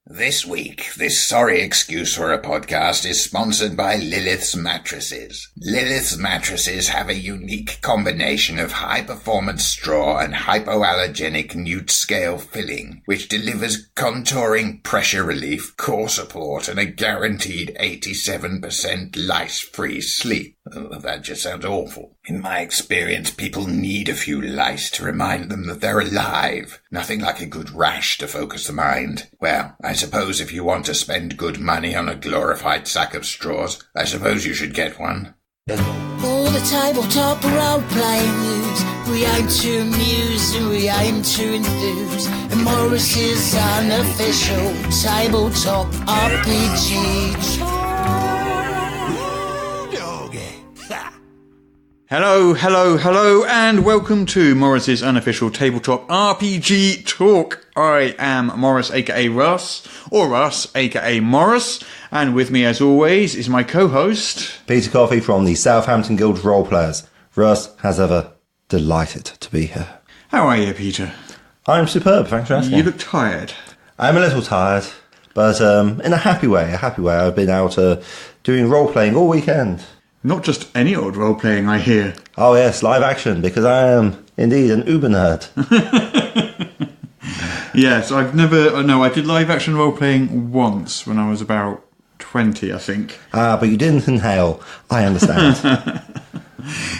This week, this sorry excuse for a podcast is sponsored by Lilith's Mattresses. Lilith's Mattresses have a unique combination of high-performance straw and hypoallergenic newt scale filling, which delivers contouring pressure relief, core support, and a guaranteed 87% lice-free sleep. Oh, that just sounds awful. In my experience, people need a few lice to remind them that they're alive. Nothing like a good rash to focus the mind. Well, I suppose if you want to spend good money on a glorified sack of straws, I suppose you should get one. All the tabletop role-playing news, we aim to amuse and we aim to enthuse. And Morris's unofficial tabletop RPG. Hello, and welcome to Morris's unofficial tabletop RPG talk. I am Morris, aka Russ, or Russ, aka Morris, and with me, as always, is my co-host Peter Coffey from the Southampton Guild Roleplayers. Russ, as ever, delighted to be here. How are you, Peter? I'm superb, thanks for asking. You look tired. I'm a little tired, but in a happy way. I've been out doing role-playing all weekend. Not just any old role-playing, I hear. Oh yes, live action, because I am indeed an uber nerd. Yes, I did live action role-playing once when I was about 20, I think. But you didn't inhale, I understand.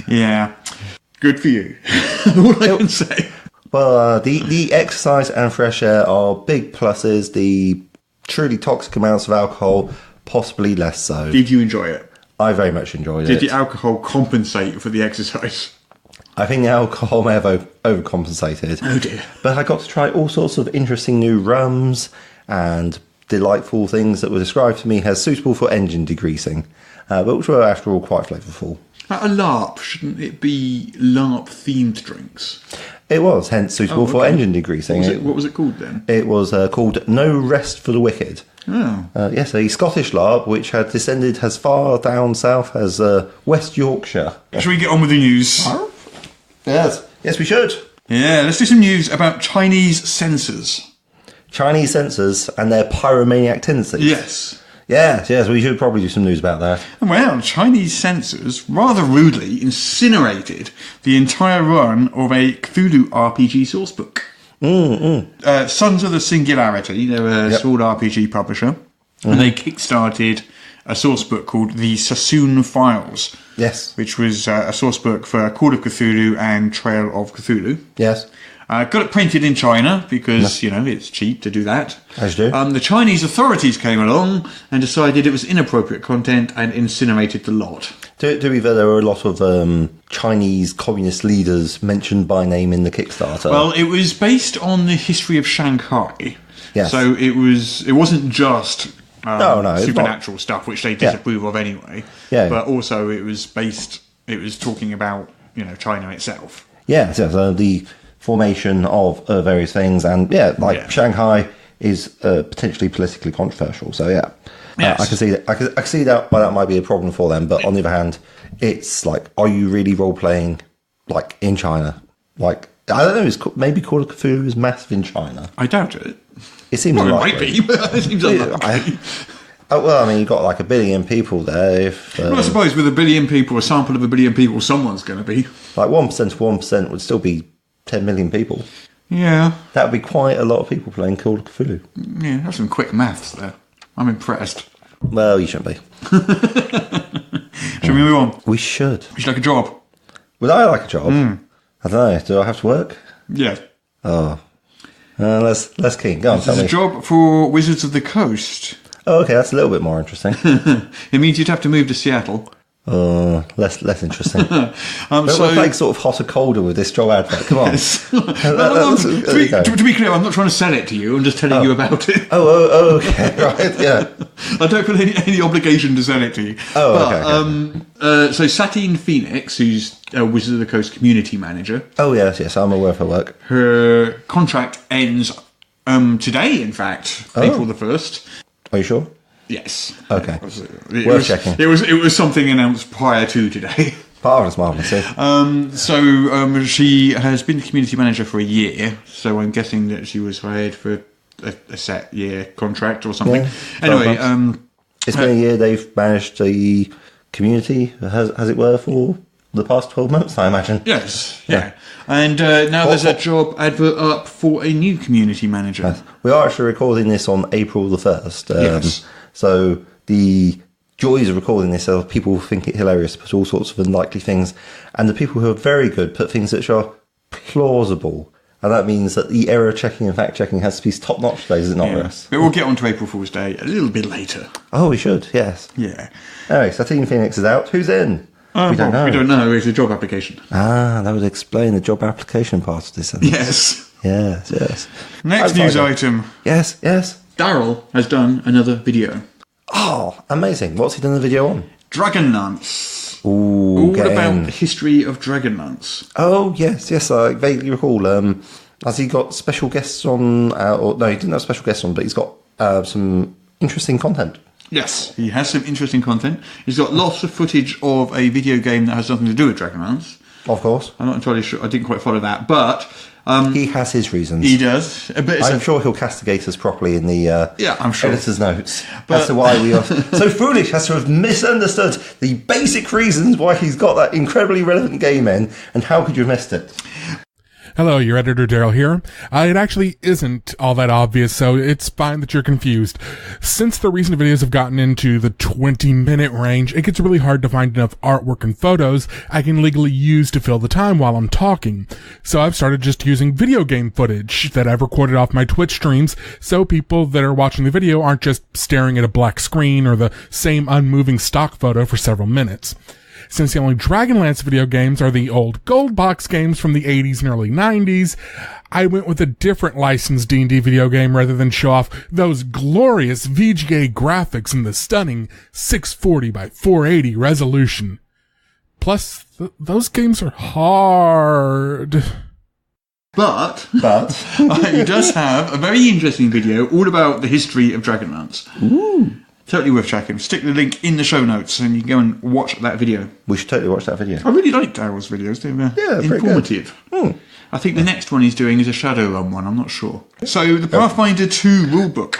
Yeah, good for you. All I can say. Well, the exercise and fresh air are big pluses. The truly toxic amounts of alcohol, possibly less so. Did you enjoy it? I very much enjoyed it. Did the alcohol compensate for the exercise? I think the alcohol may have overcompensated. Oh dear. But I got to try all sorts of interesting new rums and delightful things that were described to me as suitable for engine degreasing, but which were, after all, quite flavourful. A LARP, shouldn't it be LARP-themed drinks? It was, hence suitable for engine degreasing. What was it called then? It was called No Rest for the Wicked. Oh. Yes, a Scottish LARP which had descended as far down south as West Yorkshire. Shall we get on with the news? Yes, we should. Yeah, let's do some news about Chinese censors. Chinese censors and their pyromaniac tendencies. Yes, we should probably do some news about that. Well, Chinese censors rather rudely incinerated the entire run of a Cthulhu RPG sourcebook. Sons of the Singularity, they're a small RPG publisher, and they kickstarted a sourcebook called the Sassoon Files. Yes. Which was a sourcebook for Call of Cthulhu and Trail of Cthulhu. Yes. Got it printed in China because, it's cheap to do that. As you do. The Chinese authorities came along and decided it was inappropriate content and incinerated the lot. To be fair, there were a lot of Chinese communist leaders mentioned by name in the Kickstarter. Well, it was based on the history of Shanghai. Yes. So it wasn't just supernatural stuff, which they disapprove of anyway. Yeah. But also it was talking about, China itself. Yeah, so the formation of various things, and Shanghai is potentially politically controversial. So yes. I can see that. I can see that. Well, that might be a problem for them. But on the other hand, it's like, are you really role playing like in China? Like, I don't know. Maybe Call of Cthulhu is massive in China. I doubt it. It seems unlikely. It might be, but it seems unlikely. You've got like 1 billion people there. I suppose with 1 billion people, a sample of 1 billion people, someone's going to be like 1% of 1% would still be 10 million people. Yeah, that would be quite a lot of people playing Call of Cthulhu. Yeah, that's some quick maths there. I'm impressed. Well, you shouldn't be. Shall we move on? We should. Would you like a job? Would I like a job? I don't know. Do I have to work? Yeah. Oh. Less keen. Go on, tell me. It's a job for Wizards of the Coast. Oh, okay. That's a little bit more interesting. It means you'd have to move to Seattle. Less interesting. We're playing sort of hot or colder with this job advert. Come on. Yes. To be clear, I'm not trying to sell it to you. I'm just telling you about it. Oh, okay. Right, yeah. I don't feel any obligation to sell it to you. Okay. So Satine Phoenix, who's a Wizards of the Coast community manager. Oh, yes, I'm aware of her work. Her contract ends today, in fact, April the 1st. Are you sure? Yes. Okay. Worth checking. It was something announced prior to today. Marvellous. So she has been the community manager for a year. So I'm guessing that she was hired for a set year contract or something. Yeah, anyway, it's been a year they've managed the community, as it were, for the past 12 months, I imagine. Yes, yeah. And now there's a job advert up for a new community manager. Yes. We are actually recording this on April the 1st. Yes. So the joys of recording this are people think it hilarious, put all sorts of unlikely things. And the people who are very good put things which are plausible. And that means that the error checking and fact checking has to be top notch today, is it not, Russ? But we'll get on to April Fool's Day a little bit later. Oh, we should, yes. Yeah. Anyway, so Team Phoenix is out. Who's in? We don't know. We don't know. It's a job application. Ah, that would explain the job application part of this sentence. Yes. Yes, yes. Next news item. Yes, yes. Daryl has done another video. Oh, amazing. What's he done the video on? Dragonlance. Ooh, All about the history of Dragonlance. Oh, yes, yes. I vaguely recall. Has he got special guests on? No, he didn't have special guests on, but he's got some interesting content. Yes, he has some interesting content. He's got lots of footage of a video game that has nothing to do with Dragonlance. Of course. I'm not entirely sure. I didn't quite follow that, but... he has his reasons. He does. But I'm sure he'll castigate us properly in the I'm sure. editor's notes as to why we are so foolish as to have misunderstood the basic reasons why he's got that incredibly relevant game in, and how could you have missed it? Hello, your editor Daryl here. It actually isn't all that obvious, so it's fine that you're confused. Since the recent videos have gotten into the 20-minute range, it gets really hard to find enough artwork and photos I can legally use to fill the time while I'm talking. So I've started just using video game footage that I've recorded off my Twitch streams, so people that are watching the video aren't just staring at a black screen or the same unmoving stock photo for several minutes. Since the only Dragonlance video games are the old gold box games from the 80s and early 90s, I went with a different licensed D&D video game rather than show off those glorious VGA graphics and the stunning 640 by 480 resolution. Plus, those games are hard. But he does have a very interesting video all about the history of Dragonlance. Ooh. Totally worth checking. Stick the link in the show notes and you can go and watch that video. We should totally watch that video. I really like Daryl's videos. They're informative. I think the next one he's doing is a Shadowrun one. I'm not sure. So the Pathfinder 2 rulebook.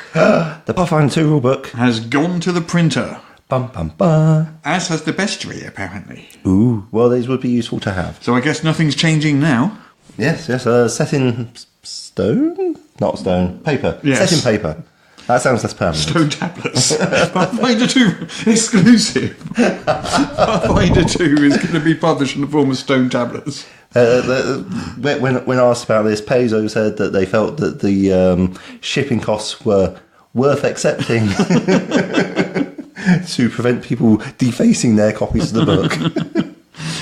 The Pathfinder 2 rulebook has gone to the printer. Bum, bum, bum. As has the bestiary, apparently. Ooh, well, these would be useful to have. So I guess nothing's changing now. Yes. Set in stone? Not stone. Paper. Yes. Set in paper. That sounds less permanent. Stone tablets. Pathfinder 2 exclusive. Pathfinder 2 is going to be published in the form of stone tablets. When asked about this, Paizo said that they felt that the shipping costs were worth accepting to prevent people defacing their copies of the book.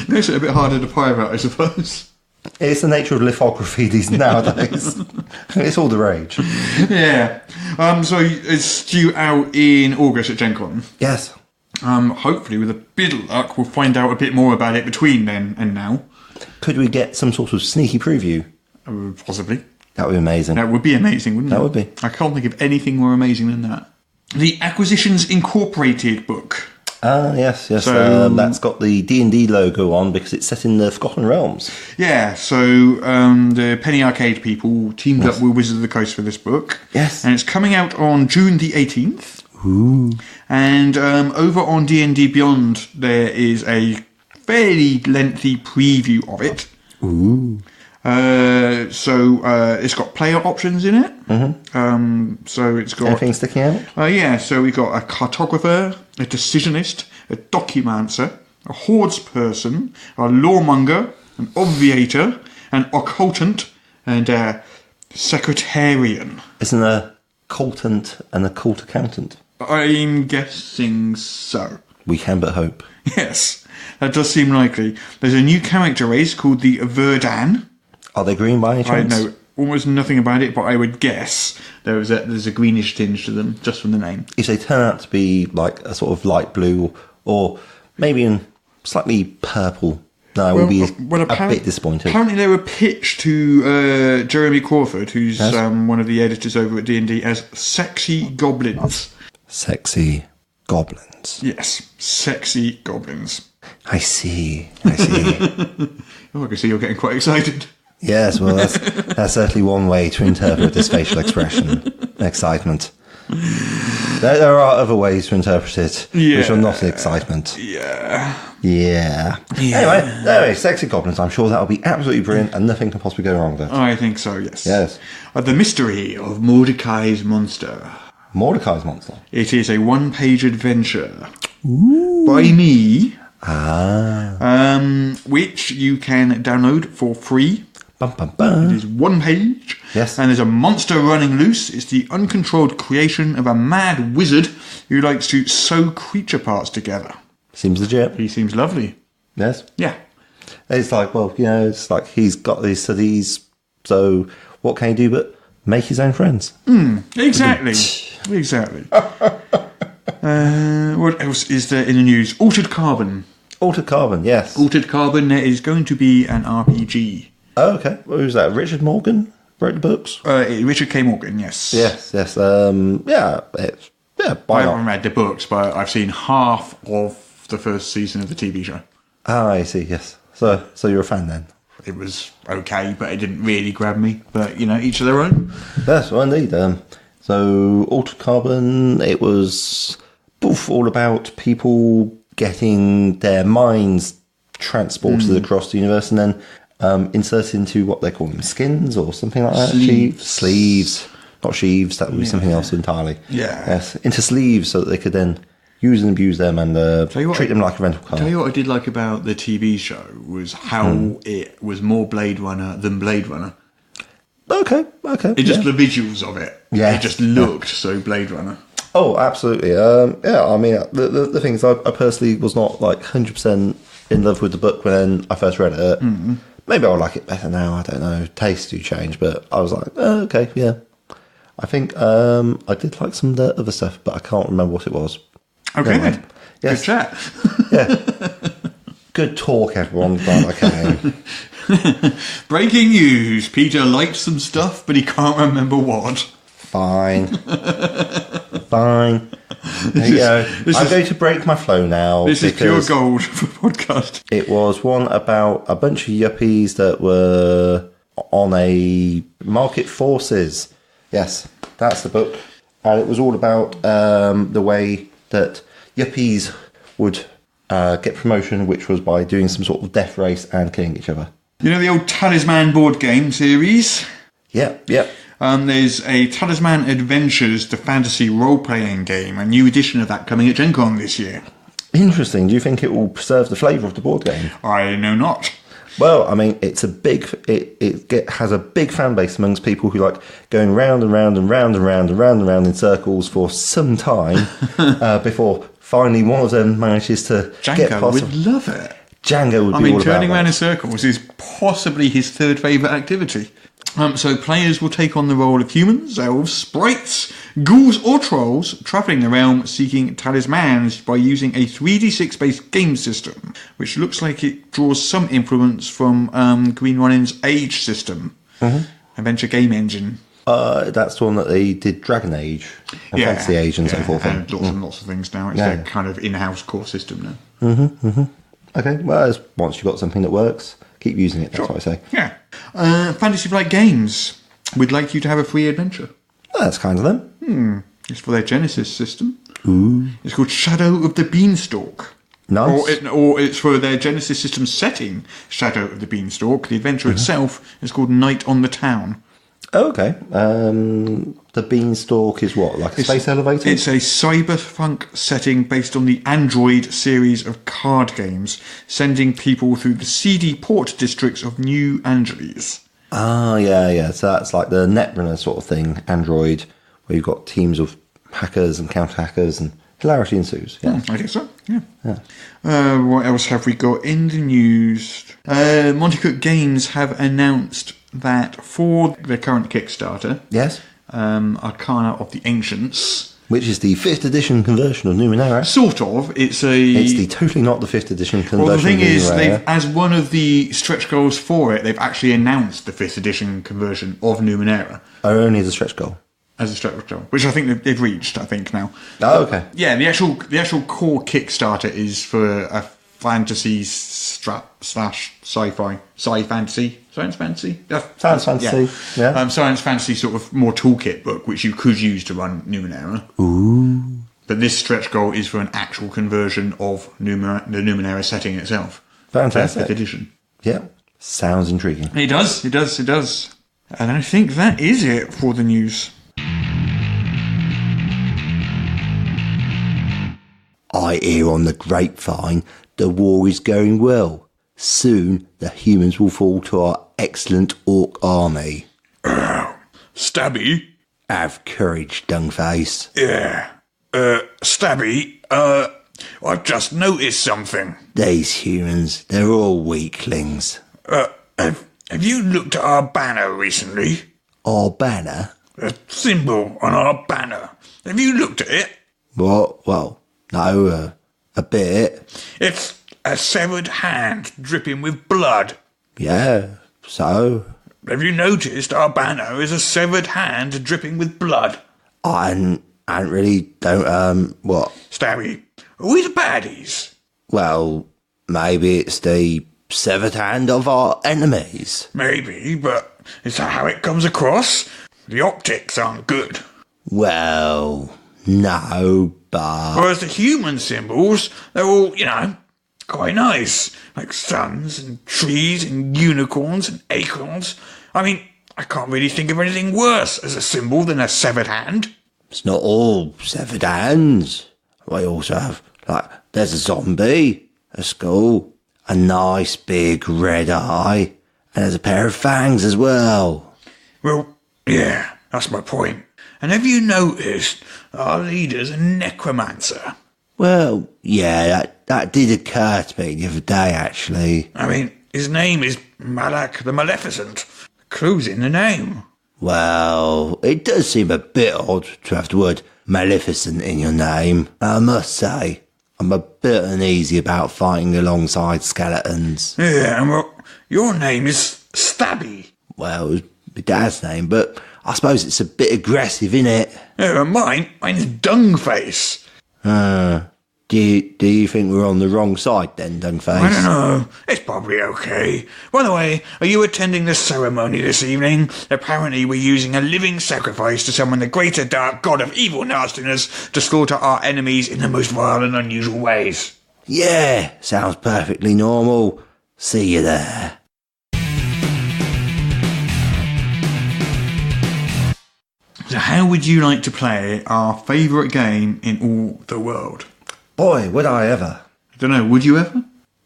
Makes it a bit harder to pirate, I suppose. It's the nature of lithography these nowadays. It's all the rage. Yeah. So it's due out in August at Gen Con. Yes. Hopefully, with a bit of luck, we'll find out a bit more about it between then and now. Could we get some sort of sneaky preview? Possibly. That would be amazing. That would be amazing, wouldn't it? That would be. I can't think of anything more amazing than that. The Acquisitions Incorporated book. Yes. So, that's got the D&D logo on because it's set in the Forgotten Realms. Yeah, so the Penny Arcade people teamed up with Wizards of the Coast for this book. Yes. And it's coming out on June the 18th. Ooh. And over on D&D Beyond, there is a fairly lengthy preview of it. Ooh. So it's got player options in it. Mm-hmm. So it's got... Anything sticking out? Yeah, so we've got a cartographer, a decisionist, a documancer, a hordes person, a lawmonger, an obviator, an occultant, and a secretarian. Isn't a cultant and a cult accountant? I'm guessing so. We can but hope. Yes, that does seem likely. There's a new character race called the Verdan. Are they green by any chance? I know almost nothing about it, but I would guess there's a greenish tinge to them just from the name. If they turn out to be like a sort of light blue or maybe in slightly purple, no, I will be a bit disappointed. Apparently they were pitched to Jeremy Crawford, who's one of the editors over at D&D, as sexy goblins. Sexy goblins. Yes, sexy goblins. I see. Oh, I can see you're getting quite excited. Yes, well, that's certainly one way to interpret this facial expression. Excitement. There are other ways to interpret it, which are not excitement. Yeah. Anyway, Sexy Goblins. I'm sure that'll be absolutely brilliant, and nothing can possibly go wrong with it. I think so, yes. Yes. The Mystery of Mordecai's Monster. Mordecai's Monster. It is a one-page adventure by me, which you can download for free. Bum, bum, bum. It is one page. Yes. And there's a monster running loose. It's the uncontrolled creation of a mad wizard who likes to sew creature parts together. Seems legit. He seems lovely. Yes. Yeah. It's like, well, it's like he's got these studies, so what can he do but make his own friends? Exactly. Exactly. What else is there in the news? Altered Carbon. Altered Carbon, yes. Altered Carbon, there is going to be an RPG. Oh, okay. Who's that? Richard Morgan wrote the books? Richard K. Morgan, yes. Yes. I Why haven't not? read the books, but I've seen half of the first season of the TV show. Ah, I see, yes. So you're a fan then? It was okay, but it didn't really grab me. But, each of their own. Yes, well, indeed. So, Altered Carbon, it was all about people getting their minds transported across the universe and then inserted into what they call them, skins or something like that. Sleeves. Not sheaves, that would be something else entirely. Yeah. Yes, into sleeves so that they could then use and abuse them and treat them like a rental car. Tell you what I did like about the TV show was how it was more Blade Runner than Blade Runner. Okay. It just the visuals of it. Yeah. It just looked so Blade Runner. Oh, absolutely. I mean, the thing is, I personally was not like 100% in love with the book when I first read it. Mm-hmm. Maybe I'll like it better now. I don't know. Tastes do change, but I was like, oh, okay, yeah. I think I did like some of the other stuff, but I can't remember what it was. Okay, then. Yes. Good chat. Yeah. Good talk, everyone. Glad I came. Breaking news. Peter liked some stuff, but he can't remember what. Fine. There you go. I'm going to break my flow now. This is pure gold for podcast. It was one about a bunch of yuppies that were on a market forces. Yes, that's the book. And it was all about the way that yuppies would get promotion, which was by doing some sort of death race and killing each other. You know the old Talisman board game series? Yeah. There's a Talisman Adventures, the fantasy role-playing game, a new edition of that coming at Gen Con this year. Interesting. Do you think it will preserve the flavour of the board game? I know not. Well, I mean, it has a big fan base amongst people who like going round and round and round and round and round and round in circles for some time before finally one of them manages to get past. Django would love it. Django would be all about turning around that. in circles is possibly his third favourite activity. So players will take on the role of humans, elves, sprites, ghouls or trolls, travelling the realm seeking talismans by using a 3d6 based game system, which looks like it draws some influence from Green Ronin's Age system, adventure game engine. That's the one that they did Dragon Age and Fantasy Age and so forth. And lots and lots of things now. It's their kind of in-house core system now. Okay, well, once you've got something that works, keep using it, that's what I say. Yeah. Fantasy Flight Games would like you to have a free adventure. That's kind of them. It's for their Genesis system. Ooh. It's called Shadow of the Beanstalk. Nice. Or it's for their Genesis system setting, Shadow of the Beanstalk. The adventure itself is called Night on the Town. Oh, okay. The Beanstalk is what, like a space elevator? It's a cyberpunk setting based on the Android series of card games, sending people through the seedy port districts of New Angeles. Ah, yeah. So that's like the Netrunner sort of thing, Android, where you've got teams of hackers and counter-hackers and hilarity ensues. Yeah. I think so, yeah. What else have we got in the news? Monty Cook Games have announced that for their current Kickstarter, Yes. Arcana of the Ancients, Which is the 5th edition conversion of Numenera. sort of, it's totally not the 5th edition conversion. Well, the thing of is, Numenera. as one of the stretch goals for it, they've actually announced the 5th edition conversion of Numenera Only as a stretch goal. as a stretch goal, which I think they've reached. I think now. Oh, okay. Yeah, the actual core Kickstarter is for a fantasy slash sci-fi, science fantasy. Science fantasy, yeah. Science fantasy sort of more toolkit book, which you could use to run Numenera. Ooh. But this stretch goal is for an actual conversion of the Numenera setting itself. Fantastic. 5th edition. Yeah, sounds intriguing. It does. And I think that is it for the news. I hear on the grapevine the war is going well. Soon the humans will fall to our excellent orc army. Stabby? Have courage, Dungface. Yeah. Stabby, I've just noticed something. These humans, they're all weaklings. Have you looked at our banner recently? Our banner? The symbol on our banner. Have you looked at it? What? Well, no, a bit. It's a severed hand dripping with blood. Yeah, so? Have you noticed our banner is a severed hand dripping with blood? I don't, what? Stabby, are we the baddies? Well, maybe it's the severed hand of our enemies. Maybe, but is that how it comes across? The optics aren't good. Well, no, but... Whereas the human symbols, they're all, quite nice. Like suns and trees and unicorns and acorns. I mean, I can't really think of anything worse as a symbol than a severed hand. It's not all severed hands. We also have, there's a zombie, a skull, a nice big red eye, and there's a pair of fangs as well. Well, yeah, that's my point. And have you noticed our leader's a necromancer? Well, yeah, that did occur to me the other day, actually. I mean, his name is Malak the Maleficent. Clue's in the name. Well, it does seem a bit odd to have the word Maleficent in your name. I must say, I'm a bit uneasy about fighting alongside skeletons. Yeah, well, your name is Stabby. Well, it was my dad's name, but I suppose it's a bit aggressive, innit? Yeah, mine's Dungface. Do you think we're on the wrong side then, Dungface? I don't know. It's probably okay. By the way, are you attending the ceremony this evening? Apparently we're using a living sacrifice to summon the greater dark god of evil nastiness to slaughter our enemies in the most vile and unusual ways. Yeah, sounds perfectly normal. See you there. So how would you like to play our favourite game in all the world? Boy, would I ever. I don't know, would you ever?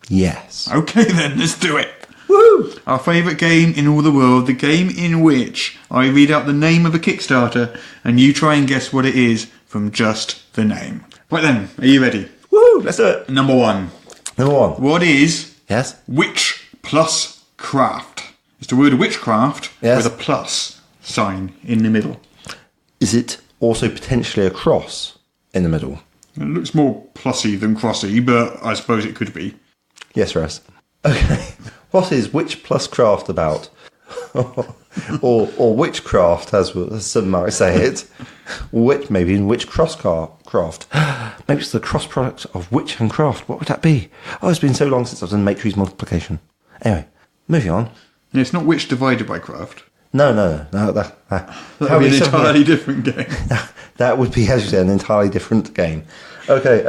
Yes. Okay then, let's do it. Woo! Our favourite game in all the world, the game in which I read out the name of a Kickstarter and you try and guess what it is from just the name. Right then, are you ready? Woo! Let's do it. Number one. What is Yes? witch plus craft? It's the word witchcraft Yes. with a plus sign in the middle. Is it also potentially a cross in the middle? It looks more plussy than crossy, but I suppose it could be. Yes, Russ. Okay. What is witch plus craft about? or witchcraft, as some might say it. Maybe in witch craft. Maybe it's the cross product of witch and craft. What would that be? Oh, it's been so long since I've done matrix multiplication. Anyway, moving on. Yeah, it's not witch divided by craft. No. That would be an entirely different game. That would be, as you said, an entirely different game. Okay,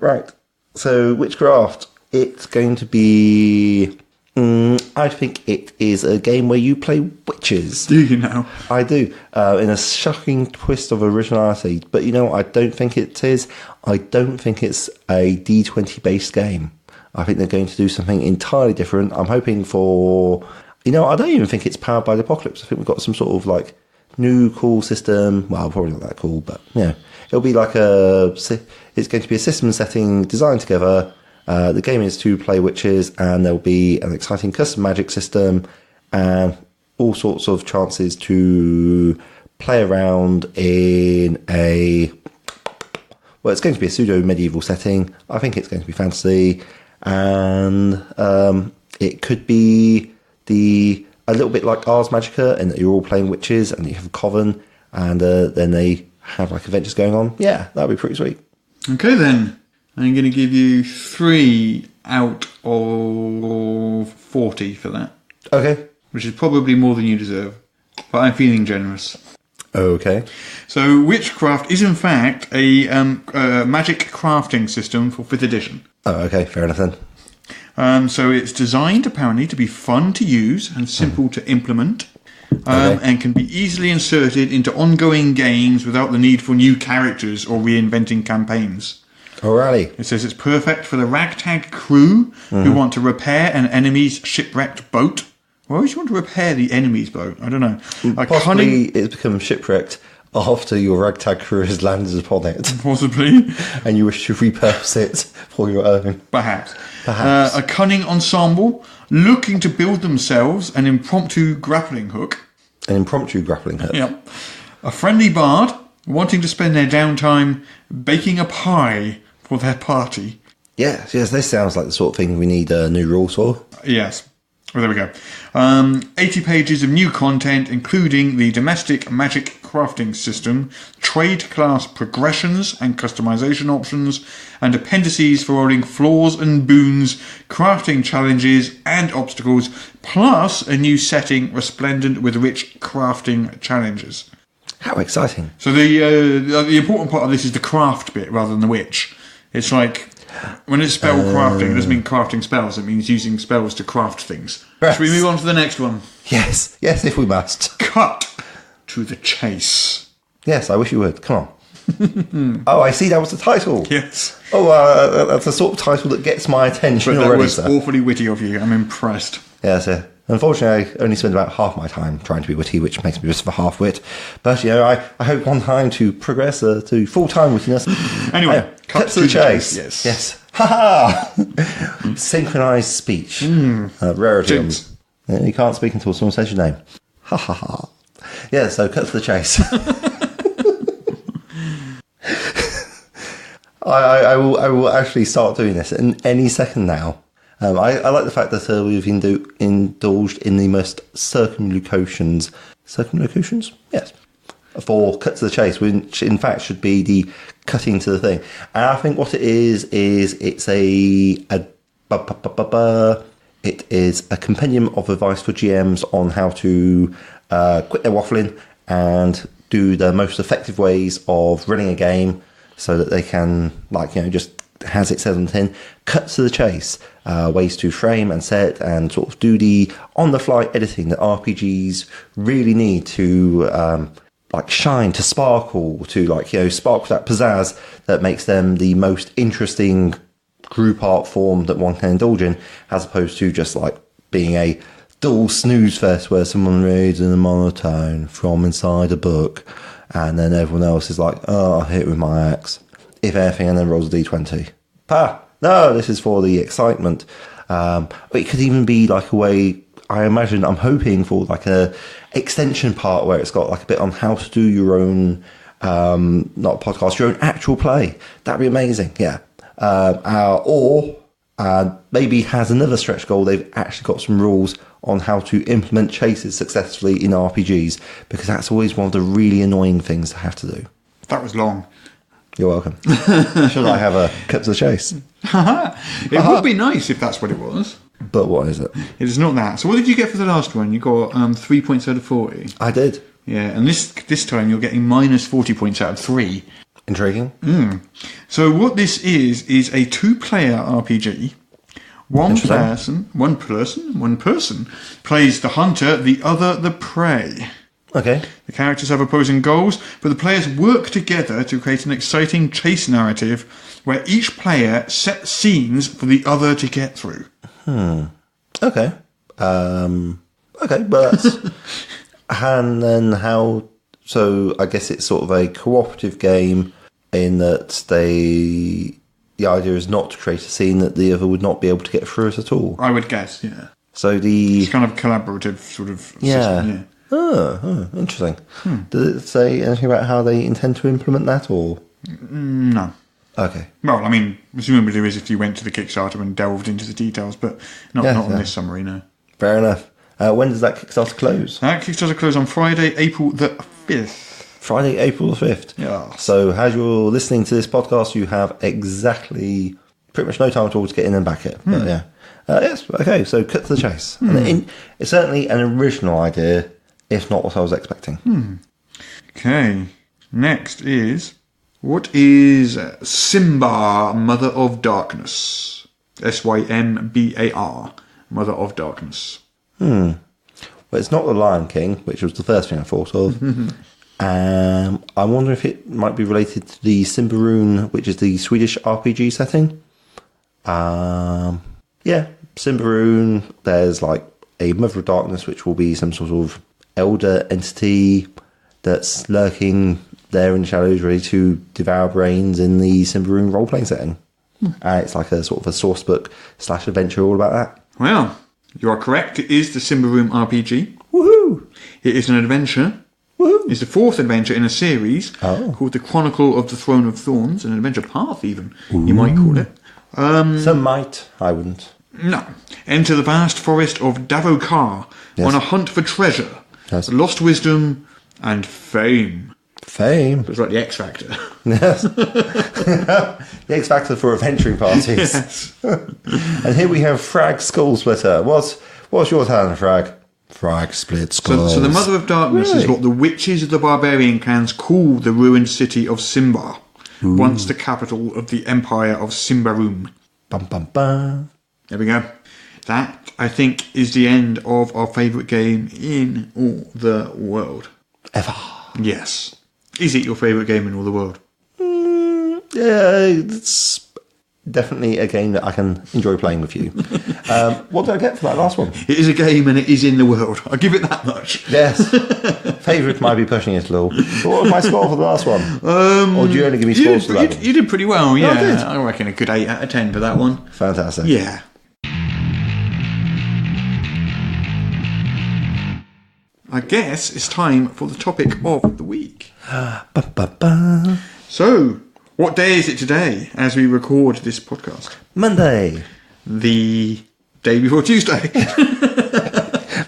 right. So, witchcraft. It's going to be... I think it is a game where you play witches. Do you know? I do. In a shocking twist of originality. But you know what I don't think it is? I don't think it's a D20 based game. I think they're going to do something entirely different. I'm hoping for... I don't even think it's powered by the apocalypse. I think we've got some sort of new cool system. Well, probably not that cool, but it'll be it's going to be a system setting designed together. The game is to play witches, and there'll be an exciting custom magic system and all sorts of chances to play around in it's going to be a pseudo medieval setting. I think it's going to be fantasy, and it could be a little bit like Ars Magica, in that you're all playing witches and you have a coven, and then they have adventures going on. Yeah, that'd be pretty sweet. Okay then, I'm going to give you 3 out of 40 for that. Okay. Which is probably more than you deserve. But I'm feeling generous. Okay. So Witchcraft is in fact a magic crafting system for 5th edition. Oh, okay. Fair enough then. So it's designed apparently to be fun to use and simple to implement. And can be easily inserted into ongoing games without the need for new characters or reinventing campaigns. Alrighty. It says it's perfect for the ragtag crew who want to repair an enemy's shipwrecked boat. Why would you want to repair the enemy's boat? I don't know. Possibly it's become shipwrecked after your ragtag crew has landed upon it. Possibly. And you wish to repurpose it for your own. Perhaps. A cunning ensemble looking to build themselves an impromptu grappling hook. An impromptu grappling hook. Yep. A friendly bard wanting to spend their downtime baking a pie for their party. Yes, this sounds like the sort of thing we need new rules for. Yes. Well, there we go. 80 pages of new content, including the domestic magic crafting system, trade class progressions and customization options, and appendices for rolling floors and boons, crafting challenges and obstacles, plus a new setting resplendent with rich crafting challenges. How exciting. So the important part of this is the craft bit rather than the witch. It's like, when it's spell crafting, it doesn't mean crafting spells, it means using spells to craft things. Yes. Should we move on to the next one? Yes, if we must. Cut to the chase. Yes, I wish you would. Come on. Oh, I see, that was the title. Yes. Oh, that's the sort of title that gets my attention But that already, was sir. awfully witty of you. I'm impressed. Yes, unfortunately, I only spend about half my time trying to be witty, which makes me just for half-wit. But, I hope one time to progress to full-time wittiness. Anyway, cut to the chase. Yes. Ha-ha! Synchronised speech. Rarity. You can't speak until someone says your name. Ha-ha-ha. Yeah, so cut to the chase. I will actually start doing this in any second now. I like the fact that we've indulged in the most circumlocutions? Yes. For cut to the chase, which in fact should be the cutting to the thing. And I think what it is it's it is a compendium of advice for GMs on how to quit their waffling and do the most effective ways of running a game so that they can, just as it says on the tin, cut to the chase, ways to frame and set and sort of do the on-the-fly editing that RPGs really need to shine, to sparkle, to sparkle that pizzazz that makes them the most interesting group art form that one can indulge in, as opposed to just being a dull snooze fest where someone reads in a monotone from inside a book and then everyone else is like, oh, I'll hit it with my axe, if anything, and then rolls a d20. No, this is for the excitement. It could even be a way, I'm hoping for a extension part where it's got a bit on how to do your own, not a podcast, your own actual play. That'd be amazing, yeah. Or maybe has another stretch goal. They've actually got some rules on how to implement chases successfully in RPGs, because that's always one of the really annoying things to have to do. That was long. You're welcome. Should I have a cut to the chase? It would be nice if that's what it was. But what is it? It is not that. So what did you get for the last one? You got 3 points out of 40. I did. Yeah, and this time you're getting minus 40 points out of 3. Intriguing. So what this is a 2-player RPG. One person plays the hunter, the other the prey. Okay. The characters have opposing goals, but the players work together to create an exciting chase narrative where each player sets scenes for the other to get through. Okay. Okay, but that's... and then how... So I guess it's sort of a cooperative game in that the idea is not to create a scene that the other would not be able to get through it at all. I would guess, yeah. So it's kind of collaborative sort of system, yeah. Oh, interesting. Does it say anything about how they intend to implement that, or...? No. Okay. Well, I mean, presumably there is if you went to the Kickstarter and delved into the details, but not on this summary, no. Fair enough. When does that Kickstarter close? That Kickstarter closes on Friday, April the 5th. Friday, April the 5th. Yeah. So as you're listening to this podcast, you have exactly pretty much no time at all to get in and back it. But yeah. Yes, okay, so cut to the chase. And it's certainly an original idea, if not what I was expecting. Okay, next is, what is Simbar, Mother of Darkness? Symbar, Mother of Darkness. Well, it's not The Lion King, which was the first thing I thought of. I wonder if it might be related to the Simbaroon, which is the Swedish RPG setting. Yeah, Simbaroon, there's like a Mother of Darkness, which will be some sort of elder entity that's lurking there in the shadows, ready to devour brains in the Simbaroon role-playing setting. And it's like a sort of a source book / adventure all about that. Well, you are correct. It is the Simbaroon RPG. Woohoo! It is an adventure. Woohoo! It's the fourth adventure in a series called The Chronicle of the Throne of Thorns, an adventure path even, you might call it. Some might, I wouldn't. No. Enter the vast forest of Davokar on a hunt for treasure, lost wisdom, and fame. Fame. It's like the X Factor. Yes. The X Factor for adventuring parties. Yes. And here we have Frag Skull Splitter. What's your turn, Frag? Frag split skulls. So the Mother of Darkness is what the witches of the barbarian clans call the ruined city of Simbar, once the capital of the Empire of Simbaroon. Bum, bum, bum. There we go. That, I think, is the end of our favourite game in all the world. Ever. Yes. Is it your favourite game in all the world? Yeah, it's definitely a game that I can enjoy playing with you. What did I get for that last one? It is a game and it is in the world. I'll give it that much. Yes. Favourite might be pushing it a little. But what was my score for the last one? Or do you only give me scores for that one? You did pretty well, yeah. I did. I reckon a good 8 out of 10 for that one. Fantastic. Yeah. I guess it's time for the topic of the week. So, what day is it today as we record this podcast? Monday. The day before Tuesday.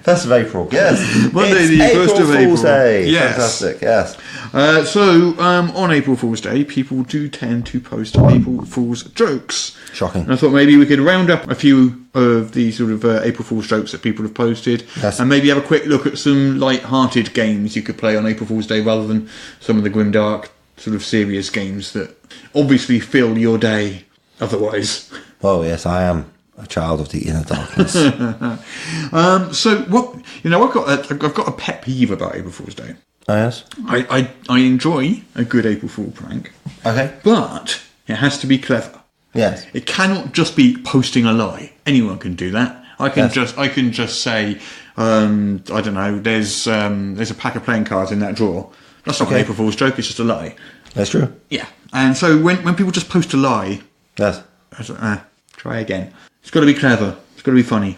1st of April, yes. Monday, it's the 1st of April. Fool's Day. Yes. Fantastic, yes. On April Fool's Day, people do tend to post April Fool's jokes. Shocking. And I thought maybe we could round up a few of these sort of April Fool's jokes that people have posted, yes. and maybe have a quick look at some light-hearted games you could play on April Fool's Day rather than some of the grimdark, sort of serious games that obviously fill your day otherwise. Oh, yes, I am a child of the inner darkness. So what I've got a pet peeve about April Fool's Day. Oh, yes? I enjoy a good April Fool prank. Okay. But it has to be clever. Yes. It cannot just be posting a lie. Anyone can do that. I can just say, I don't know, there's a pack of playing cards in that drawer. That's not an April Fool's joke, it's just a lie. That's true. Yeah. And so when people just post a lie, yes. I was like, try again. It's got to be clever. It's got to be funny.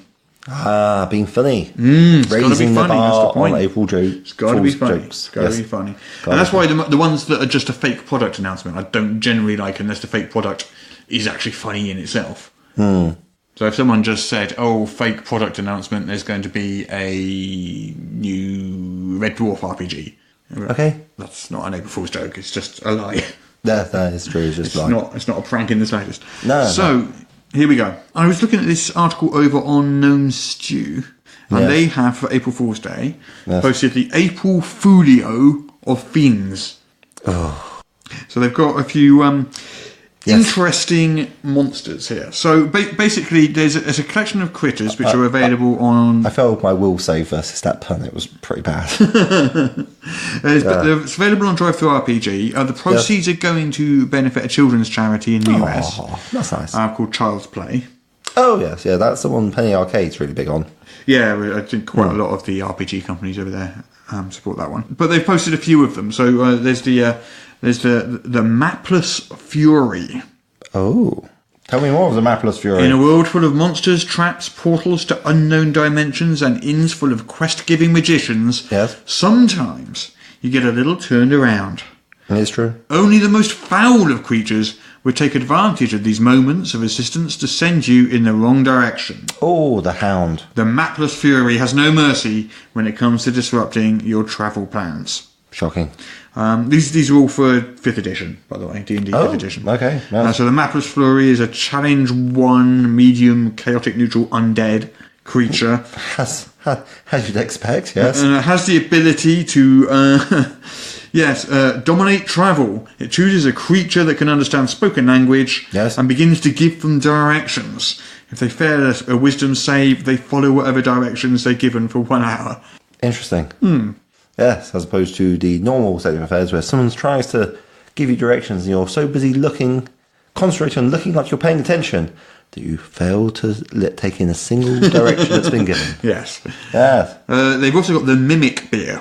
Being funny. It's got to be funny. That's the point. On April jokes. It's got to be funny. It's got to be funny. And that's why the ones that are just a fake product announcement, I don't generally like unless the fake product is actually funny in itself. So if someone just said, fake product announcement, there's going to be a new Red Dwarf RPG. Okay. That's not an April Fool's joke. It's just a lie. That is true. It's just it's not a prank in the slightest. No. So here we go. I was looking at this article over on Gnome Stew, and they have for April Fool's Day posted the April Foolio of Fiends. Oh. So they've got a few interesting monsters here. So basically, there's a collection of critters which are available on. I failed my will save versus that pun. It was pretty bad. It's available on Drive-Thru RPG. The proceeds are going to benefit a children's charity in the US. That's nice. Called Child's Play. Oh yes, yeah, that's the one Penny Arcade's really big on. Yeah, I think quite a lot of the RPG companies over there support that one. But they've posted a few of them. So there's the Mapless Fury. Oh. Tell me more of the Mapless Fury. In a world full of monsters, traps, portals to unknown dimensions, and inns full of quest-giving magicians, sometimes you get a little turned around. It's true. Only the most foul of creatures would take advantage of these moments of assistance to send you in the wrong direction. Oh, the Hound. The Mapless Fury has no mercy when it comes to disrupting your travel plans. Shocking. These are all for 5th edition, by the way, D&D 5th edition. Okay. Nice. So the Mapless Flurry is a challenge 1 medium chaotic neutral undead creature. As you'd expect, yes. And it has the ability to, dominate travel. It chooses a creature that can understand spoken language and begins to give them directions. If they fail a wisdom save, they follow whatever directions they're given for 1 hour. Interesting. Yes, as opposed to the normal state of affairs where someone tries to give you directions and you're so busy concentrating on looking like you're paying attention that you fail to take in a single direction that's been given. Yes. Yes. They've also got the Mimic Beer.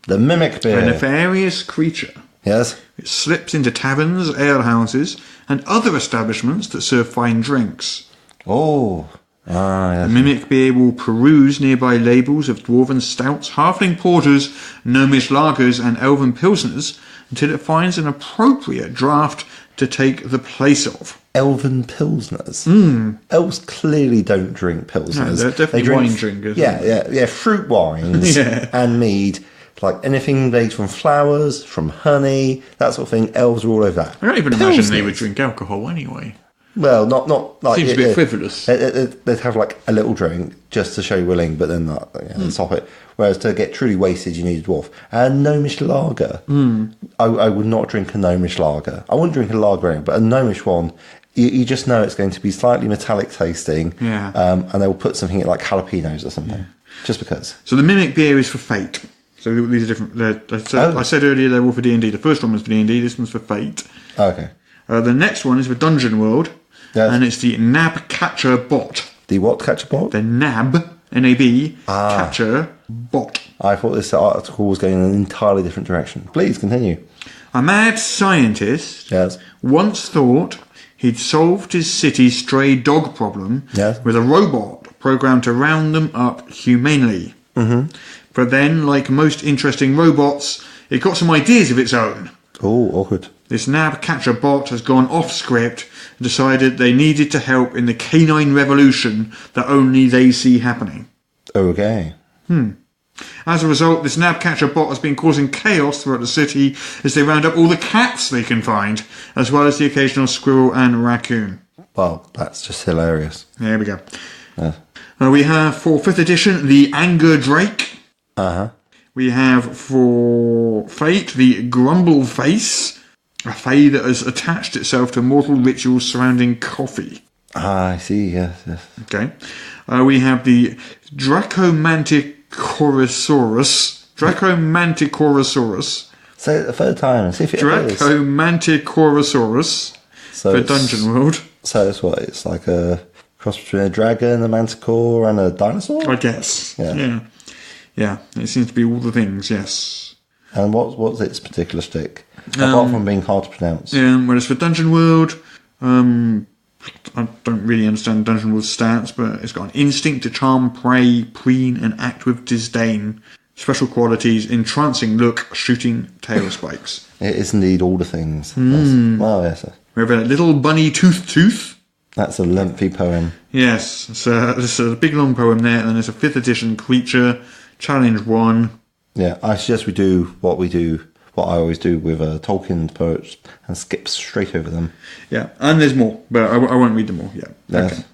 The Mimic Beer. A nefarious creature. Yes. It slips into taverns, alehouses, and other establishments that serve fine drinks. Oh. Yes. The Mimic Beer will peruse nearby labels of dwarven stouts, halfling porters, gnomish lagers, and elven pilsners until it finds an appropriate draft to take the place of. Elven pilsners. Elves clearly don't drink pilsners. No, they're definitely wine drinkers. Yeah. Fruit wines and mead. Like anything made from flowers, from honey, that sort of thing. Elves are all over that. I don't even imagine they would drink alcohol anyway. Well, not like... Seems a bit frivolous. They'd have like a little drink just to show you're willing, but then stop it. Whereas to get truly wasted, you need a dwarf. And gnomish lager. I would not drink a gnomish lager. I wouldn't drink a lager anyway, but a gnomish one, you just know it's going to be slightly metallic tasting. Yeah. And they'll put something in like jalapenos or something. Just because. So the Mimic Beer is for Fate. So these are different. I said earlier they're all for D&D. The first one was for D&D. This one's for Fate. Okay. The next one is for Dungeon World. Yes. And it's the Nab Catcher Bot. The what catcher bot? The Nab, N-A-B, Catcher Bot. I thought this article was going in an entirely different direction. Please continue. A mad scientist once thought he'd solved his city's stray dog problem with a robot programmed to round them up humanely. But then, like most interesting robots, it got some ideas of its own. Oh, awkward. This Nab Catcher Bot has gone off script and decided they needed to help in the canine revolution that only they see happening. Okay. As a result, this Nab Catcher Bot has been causing chaos throughout the city as they round up all the cats they can find, as well as the occasional squirrel and raccoon. Well, that's just hilarious. There we go. We have for 5th edition the Anger Drake. We have for Fate the Grumble Face, a fae that has attached itself to mortal rituals surrounding coffee. I see, yes. Okay. We have the Dracomanticosaurus. Say it the third time and see if it is. Dracomanticosaurus for Dungeon World. So it's what? It's like a cross between a dragon, a manticore, and a dinosaur? I guess. Yeah. It seems to be all the things, yes. And what's its particular stick? Apart from being hard to pronounce. Whereas for Dungeon World, I don't really understand Dungeon World stats, but it's got an instinct to charm, prey, preen, and act with disdain. Special qualities, entrancing look, shooting tail spikes. It is indeed all the things. Yes. Well, yes. We have a little bunny Tooth. That's a lengthy poem. Yes, it's a big long poem there, and then there's a 5th edition creature, challenge 1. Yeah, I suggest we do what I always do with Tolkien poets, and skip straight over them. Yeah, and there's more, but I won't read them all. Yeah. Yes. Okay.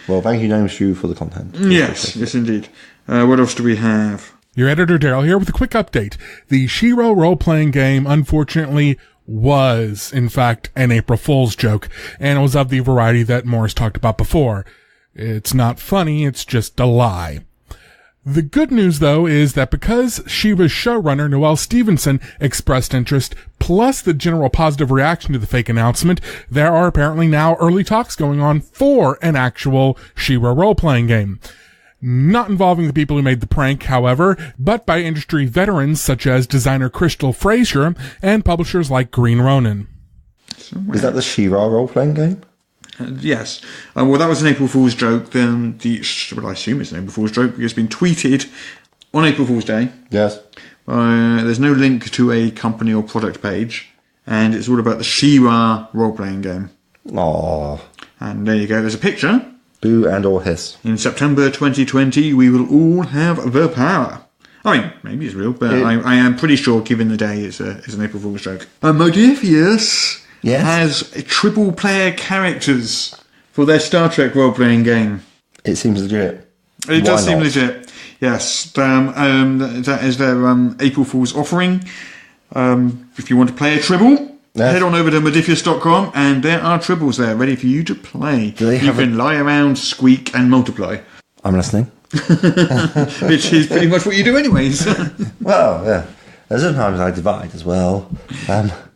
Well, thank you, Gnomeshoe, for the content. Yes, indeed. What else do we have? Your editor, Daryl, here with a quick update. The Shiro role-playing game, unfortunately, was, in fact, an April Fool's joke, and it was of the variety that Morris talked about before. It's not funny, it's just a lie. The good news, though, is that because Shiva's showrunner, Noelle Stevenson, expressed interest, plus the general positive reaction to the fake announcement, there are apparently now early talks going on for an actual Shiva role-playing game. Not involving the people who made the prank, however, but by industry veterans such as designer Crystal Frazier and publishers like Green Ronin. Is that the She-Ra role-playing game? Yes. Well, that was an April Fool's joke. Then I assume it's an April Fool's joke because it's been tweeted on April Fool's Day. Yes. There's no link to a company or product page, and it's all about the She-Ra role-playing game. Aww. And there you go. There's a picture. Boo and or hiss. In September 2020, we will all have the power. I mean, maybe it's real, but I am pretty sure, given the day, it's an April Fool's joke. Modifius has triple player characters for their Star Trek role-playing game. It seems legit. It does seem legit. Yes. That is their April Fool's offering. If you want to play a tribble, head on over to modifius.com and there are tribbles there ready for you to play. You can lie around, squeak, and multiply. I'm listening. Which is pretty much what you do anyways. Well, yeah. Sometimes I divide as well.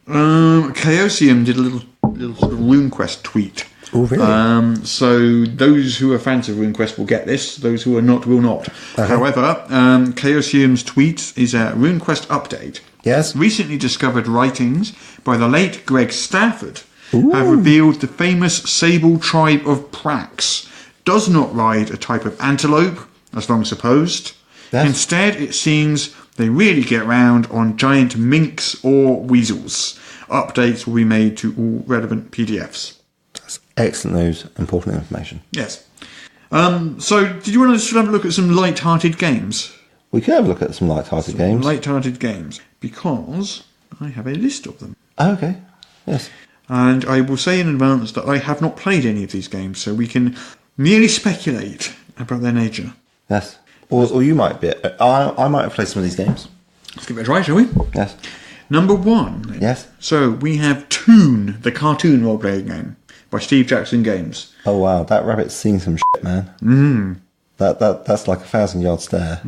Chaosium did a little sort of RuneQuest tweet. Oh, really? So those who are fans of RuneQuest will get this. Those who are not will not. Okay. However, Chaosium's tweet is a RuneQuest update. Yes. Recently discovered writings by the late Greg Stafford have revealed the famous Sable tribe of Prax does not ride a type of antelope, as long supposed. Yes. Instead, it seems they really get round on giant minks or weasels. Updates will be made to all relevant PDFs. That's excellent news, important information. Yes. So, did you want to have a look at some light-hearted games? We could have a look at some light-hearted games. Light-hearted games, because I have a list of them. Oh, okay. Yes. And I will say in advance that I have not played any of these games, so we can merely speculate about their nature. Yes. Or you might be. I might have played some of these games. Let's give it a try, shall we? Yes. Number 1. Yes. So we have Toon, the cartoon role-playing game by Steve Jackson Games. Oh wow, that rabbit's seen some shit, man. That's like a 1,000-yard stare.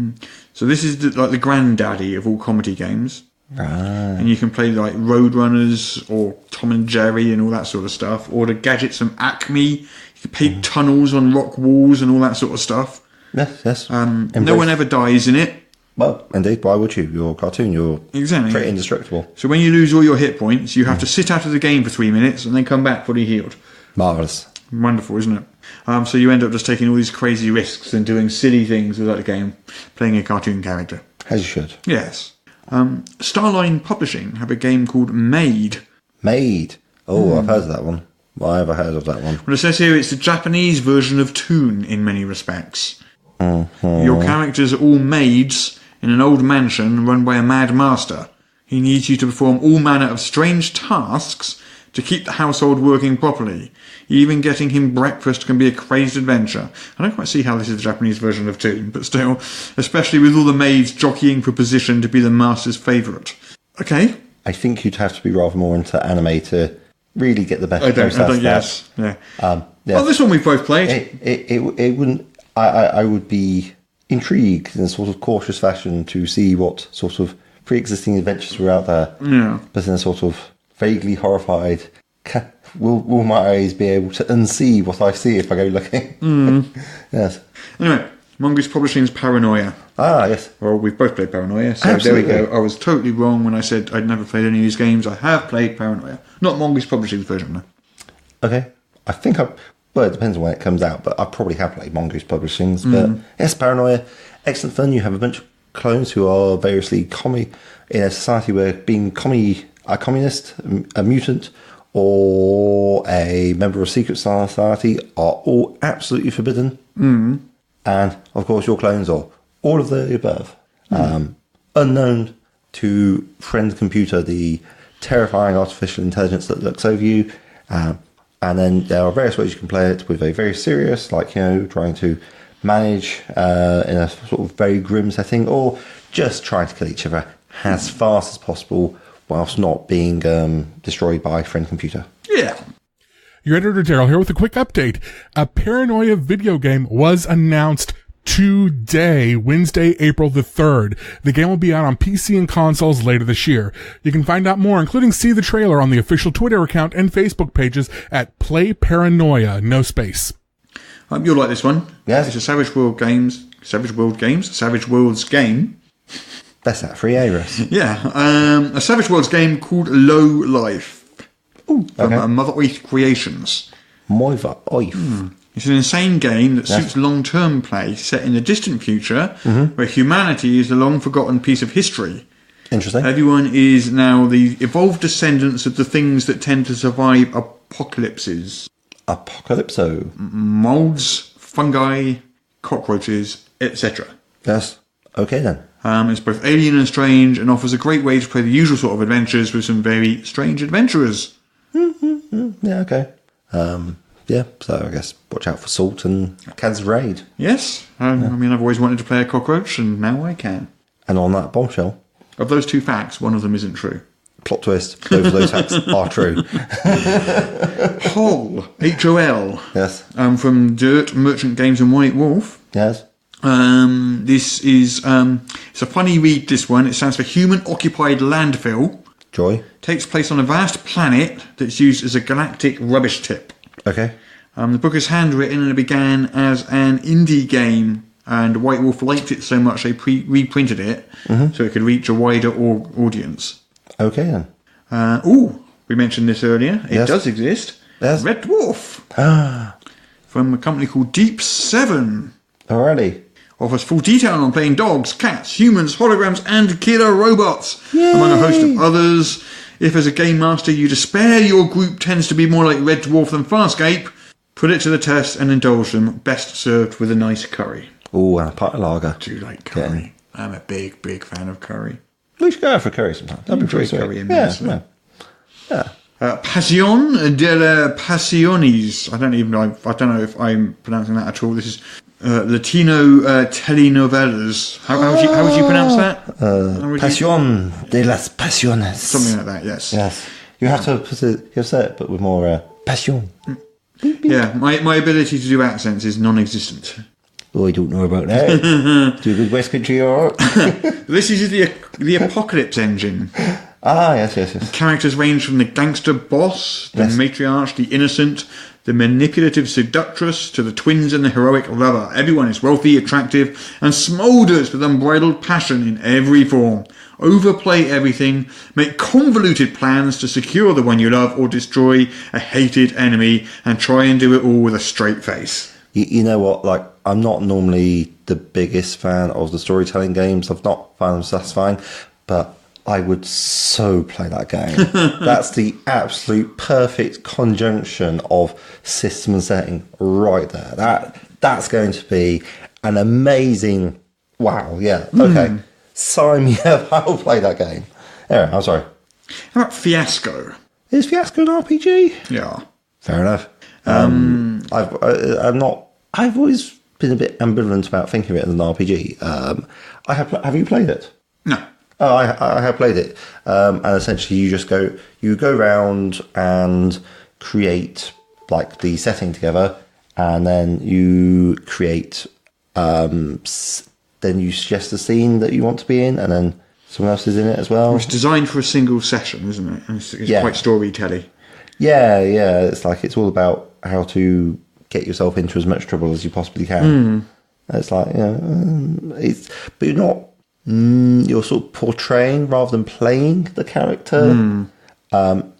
So this is like the granddaddy of all comedy games. Right. And you can play like Roadrunners or Tom and Jerry and all that sort of stuff, or the gadgets from Acme. You can paint tunnels on rock walls and all that sort of stuff. Yes. No one ever dies in it. Well, indeed, why would you? You're a cartoon, you're pretty indestructible. So when you lose all your hit points, you have to sit out of the game for 3 minutes and then come back fully healed. Marvellous. Wonderful, isn't it? So you end up just taking all these crazy risks and doing silly things without the game, playing a cartoon character. As you should. Yes. Starline Publishing have a game called Made. Made? Oh, I've heard of that one. Well, I ever heard of that one. Well, it says here it's the Japanese version of Toon in many respects. Your characters are all maids in an old mansion run by a mad master. He needs you to perform all manner of strange tasks to keep the household working properly. Even getting him breakfast can be a crazed adventure. I don't quite see how this is the Japanese version of Toon, but still, especially with all the maids jockeying for position to be the master's favourite. Okay. I think you'd have to be rather more into anime to really get the best yes. Yeah. Well, this one we've both played. It wouldn't... I would be intrigued in a sort of cautious fashion to see what sort of pre-existing adventures were out there. Yeah. But in a sort of vaguely horrified... Will my eyes be able to unsee what I see if I go looking? Yes. Anyway, Mongoose Publishing's Paranoia. Ah, yes. Well, we've both played Paranoia, so Absolutely. There we go. I was totally wrong when I said I'd never played any of these games. I have played Paranoia. Not Mongoose Publishing's version, though. Okay. I think well, it depends on when it comes out, but I probably have played Mongoose Publishing's. But yes, Paranoia, excellent fun. You have a bunch of clones who are variously in a society where being a communist, a mutant, or a member of a secret society are all absolutely forbidden. And, of course, your clones are all of the above. Unknown to Friend Computer, the terrifying artificial intelligence that looks over you. And then there are various ways you can play it with a very serious, like, trying to manage in a sort of very grim setting, or just trying to kill each other as fast as possible whilst not being destroyed by Friend Computer. Yeah. Your editor Daryl here with a quick update. A Paranoia video game was announced today, Wednesday, April the 3rd. The game will be out on PC and consoles later this year. You can find out more, including see the trailer on the official Twitter account and Facebook pages at Play Paranoia, no space. You'll like this one. Yes. It's a Savage Worlds game. That's that free Aris. Yeah. A Savage Worlds game called Low Life. From Mother Earth Creations. Mother Earth. It's an insane game that suits long-term play, set in the distant future, where humanity is a long-forgotten piece of history. Interesting. Everyone is now the evolved descendants of the things that tend to survive apocalypses. Apocalypso. Molds, fungi, cockroaches, etc. Yes. Okay then. It's both alien and strange, and offers a great way to play the usual sort of adventures with some very strange adventurers. Yeah, okay. Yeah, so I guess watch out for Salt and Kansas Raid. Yes. I mean, I've always wanted to play a cockroach, and now I can. And on that bombshell, Of those two facts, one of them isn't true. plot twist, both of those facts are true. Hol, H-O-L. Yes. From Dirt, Merchant Games and White Wolf. Yes. This is, it's a funny read, this one. It stands for Human Occupied Landfill. Joy. Takes place on a vast planet that's used as a galactic rubbish tip. Okay. The book is handwritten and it began as an indie game, and White Wolf liked it so much they reprinted it so it could reach a wider audience. Okay then. We mentioned this earlier. It Yes. does exist. Yes. Red Dwarf. From a company called Deep 7. Alrighty. Offers full detail on playing dogs, cats, humans, holograms, and killer robots, among a host of others. If as a game master you despair your group tends to be more like Red Dwarf than Farscape, put it to the test and indulge them, best served with a nice curry. Oh, and a pint of lager. Do you like curry? I'm a big, big fan of curry. We should go out for curry sometime. That'd be Enjoy pretty sweet. curry immensely. Yeah. Pasión de la Pasiones. I don't know if I'm pronouncing that at all. This is Latino telenovelas. How would you pronounce that? Pasión de las Pasiones. Something like that. Yes. Yes. You have to put it. You have to say it, but with more passion. Yeah. My ability to do accents is non-existent. Oh, I don't know about that. Do a good West Country or This is the Apocalypse engine. Ah, yes. Characters range from the gangster boss, the Yes. matriarch, the innocent, the manipulative seductress, to the twins and the heroic lover. Everyone is wealthy, attractive, and smoulders with unbridled passion in every form. Overplay everything, make convoluted plans to secure the one you love or destroy a hated enemy, and try and do it all with a straight face. You know what? Like, I'm not normally the biggest fan of the storytelling games. I've not found them satisfying, but I would so play that game. That's the absolute perfect conjunction of system and setting right there. That's going to be an amazing. Wow. Yeah. Okay. Sign me up. I'll play that game. Anyway, I'm sorry. How about Fiasco? Is Fiasco an RPG? Yeah. Fair enough. I've always been a bit ambivalent about thinking of it as an RPG. Have you played it? No. Oh, I have played it, and essentially you go around and create like the setting together, and then you create, then you suggest the scene that you want to be in, and then someone else is in it as well. It's designed for a single session, isn't it? And it's quite storytelling. Yeah. It's like it's all about how to get yourself into as much trouble as you possibly can. It's like but you're not. You're sort of portraying rather than playing the character.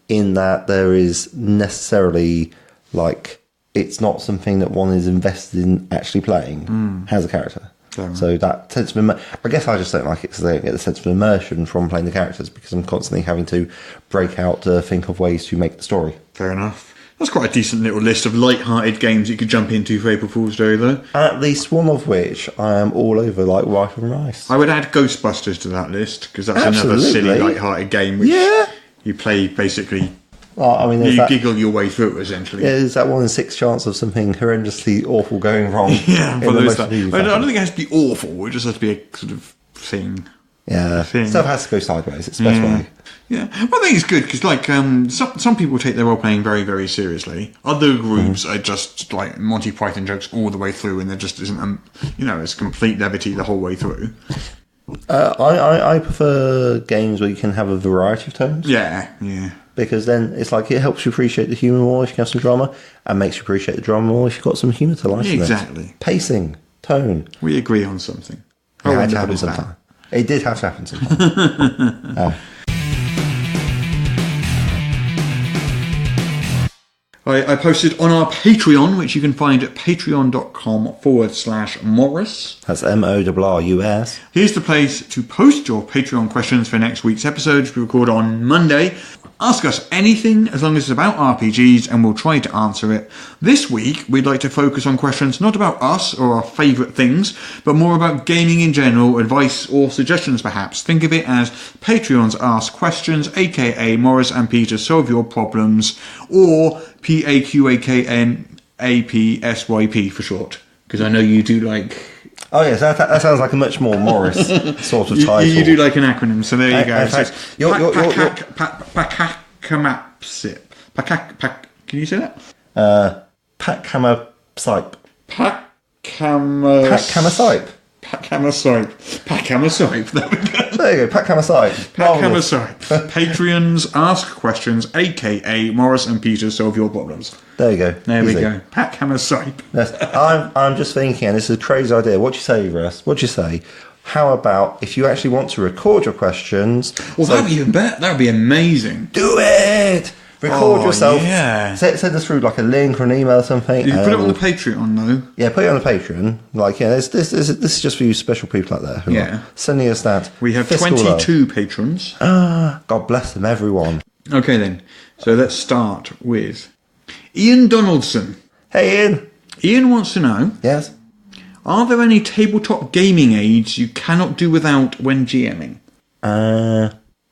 In that there is necessarily like it's not something that one is invested in actually playing as a character. So that sense of I guess I just don't like it because I don't get the sense of immersion from playing the characters because I'm constantly having to break out to think of ways to make the story. Fair enough. That's quite a decent little list of light-hearted games you could jump into for April Fool's Day, though. At least one of which I am all over like rice and rice. I would add Ghostbusters to that list because that's another Absolutely. silly, light-hearted game which you play basically. Well, I mean, You giggle your way through, essentially. Yeah, there's that 1 in 6 chance of something horrendously awful going wrong. Yeah, in the most I don't think it has to be awful. It just has to be a sort of thing. Yeah, thing. stuff has to go sideways. It's the best way. Yeah, well, I think it's good because, like, some people take their role playing very, very seriously. Other groups are just like Monty Python jokes all the way through, and there just isn't, it's complete levity the whole way through. I prefer games where you can have a variety of tones. Yeah. Because then it's like it helps you appreciate the humour more if you have some drama, and makes you appreciate the drama more if you've got some humour to lighten it. Exactly. Pacing, tone. We agree on something. It had to wonderful happen is that? sometime. It did have to happen sometime. I posted on our Patreon, which you can find at patreon.com/Morris. That's MORRUS. Here's the place to post your Patreon questions for next week's episode, which we record on Monday. Ask us anything as long as it's about RPGs and we'll try to answer it. This week, we'd like to focus on questions not about us or our favourite things, but more about gaming in general, advice or suggestions perhaps. Think of it as Patreon's Ask Questions, aka Morris and Peter Solve Your Problems, or PAQAKNAPSYP for short. Because I know you do like... Oh yes, that sounds like a much more Morris sort of title. You do like an acronym, so there you go. In fact, Can you say that? Packhammer-sipe. Packhammer-sipe. Packhammer-sipe. There we go. There you go, Packhammer-sipe. Packhammer-sipe. Patreons Ask Questions, a.k.a. Morris and Peter Solve Your Problems. There you go. There we go. Packhammer-sipe. Yes. I'm just thinking, and this is a crazy idea. What do you say, Russ? What do you say? How about if you actually want to record your questions? Well, that would be even better. That would be amazing. Do it! Record yourself. Yeah. Send us through like a link or an email or something. You put it on the Patreon, though. Yeah, put it on the Patreon. Like, yeah, this is just for you special people out there who are sending us that. We have 22 patrons. God bless them, everyone. Okay, then. So let's start with Ian Donaldson. Hey, Ian. Ian wants to know, Yes? are there any tabletop gaming aids you cannot do without when GMing?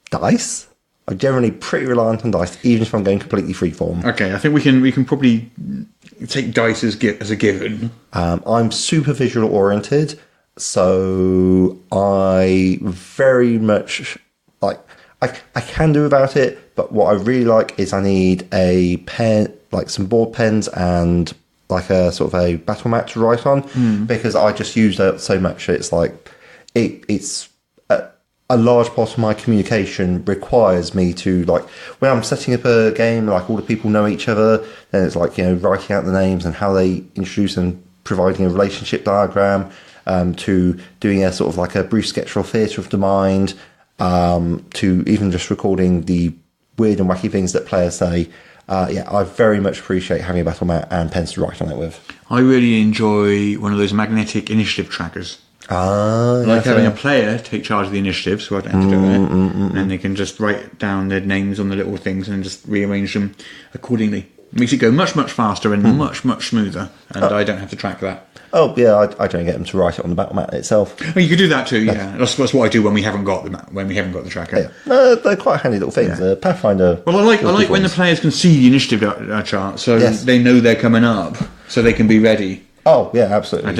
Dice? I'm generally pretty reliant on dice, even if I'm going completely freeform. Okay, I think we can probably take dice as a given. I'm super visual oriented, so I very much like I can do without it, but what I really like is I need a pen, like some board pens and like a sort of a battle mat to write on, because I just use that so much. It's like it's a large part of my communication requires me to, like, when I'm setting up a game, like all the people know each other, then it's like, writing out the names and how they introduce and providing a relationship diagram, to doing a sort of like a brief sketch or theatre of the mind, to even just recording the weird and wacky things that players say. I very much appreciate having a battle mat and pens to write on it with. I really enjoy one of those magnetic initiative trackers. Having a player take charge of the initiative, so I don't have to do it, and they can just write down their names on the little things and just rearrange them accordingly. It makes it go much, much faster and much, much smoother, and I don't have to track that. Oh yeah, I don't get them to write it on the battle mat itself. Oh, you could do that too, yeah. That's what I do when we haven't got the tracker. Yeah. They're quite handy little things. Yeah. Pathfinder. Well, I like when the players can see the initiative chart, so they know they're coming up, so they can be ready. Oh yeah, absolutely.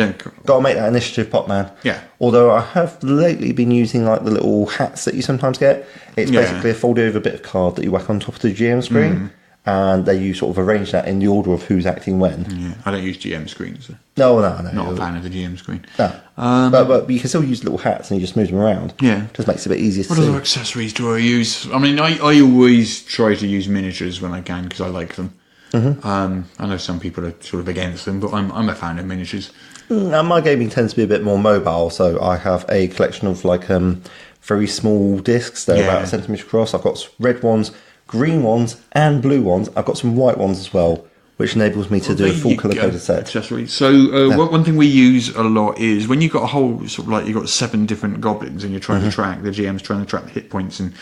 Got to make that initiative pop, man. Yeah. Although I have lately been using like the little hats that you sometimes get. It's basically a folded over bit of card that you whack on top of the GM screen, and you sort of arrange that in the order of who's acting when. Yeah, I don't use GM screens. So. No. Not a fan of the GM screen. No. But you can still use little hats and you just move them around. Yeah. Just makes it a bit easier to see. What other accessories do I use? I mean, I always try to use miniatures when I can because I like them. I know some people are sort of against them, but I'm a fan of miniatures. My gaming tends to be a bit more mobile, so I have a collection of like very small discs. They're about a centimetre across. I've got red ones, green ones, and blue ones. I've got some white ones as well, which enables me to do a full colour coded set. Accessories. So one thing we use a lot is when you've got a whole sort of like you've got 7 different goblins and you're trying to track the GM's trying to track the hit points and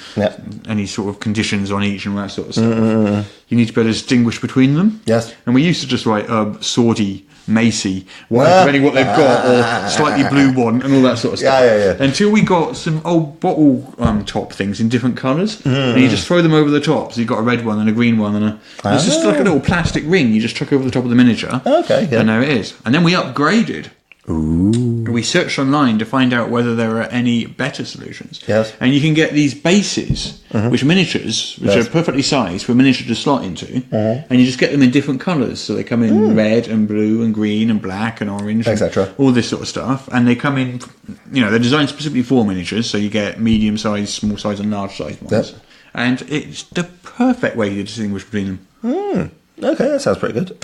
any sort of conditions on each and all that sort of stuff. You need to be able to distinguish between them. Yes. And we used to just write swordy, macy, depending what they've got, or slightly blue one and all that sort of stuff. Yeah. Until we got some old bottle top things in different colours, and you just throw them over the top. So you've got a red one and a green one, and it's just like a little plastic ring you just chuck over the top of the miniature. Okay, yeah. And there it is. And then we upgraded. Ooh. We searched online to find out whether there are any better solutions. Yes. And you can get these bases, which are miniatures, which are perfectly sized for a miniature to slot into, and you just get them in different colours. So they come in red and blue and green and black and orange, etc. All this sort of stuff. And they come in, they're designed specifically for miniatures, so you get medium size, small size, and large size ones. Yep. And it's the perfect way to distinguish between them. Okay, that sounds pretty good.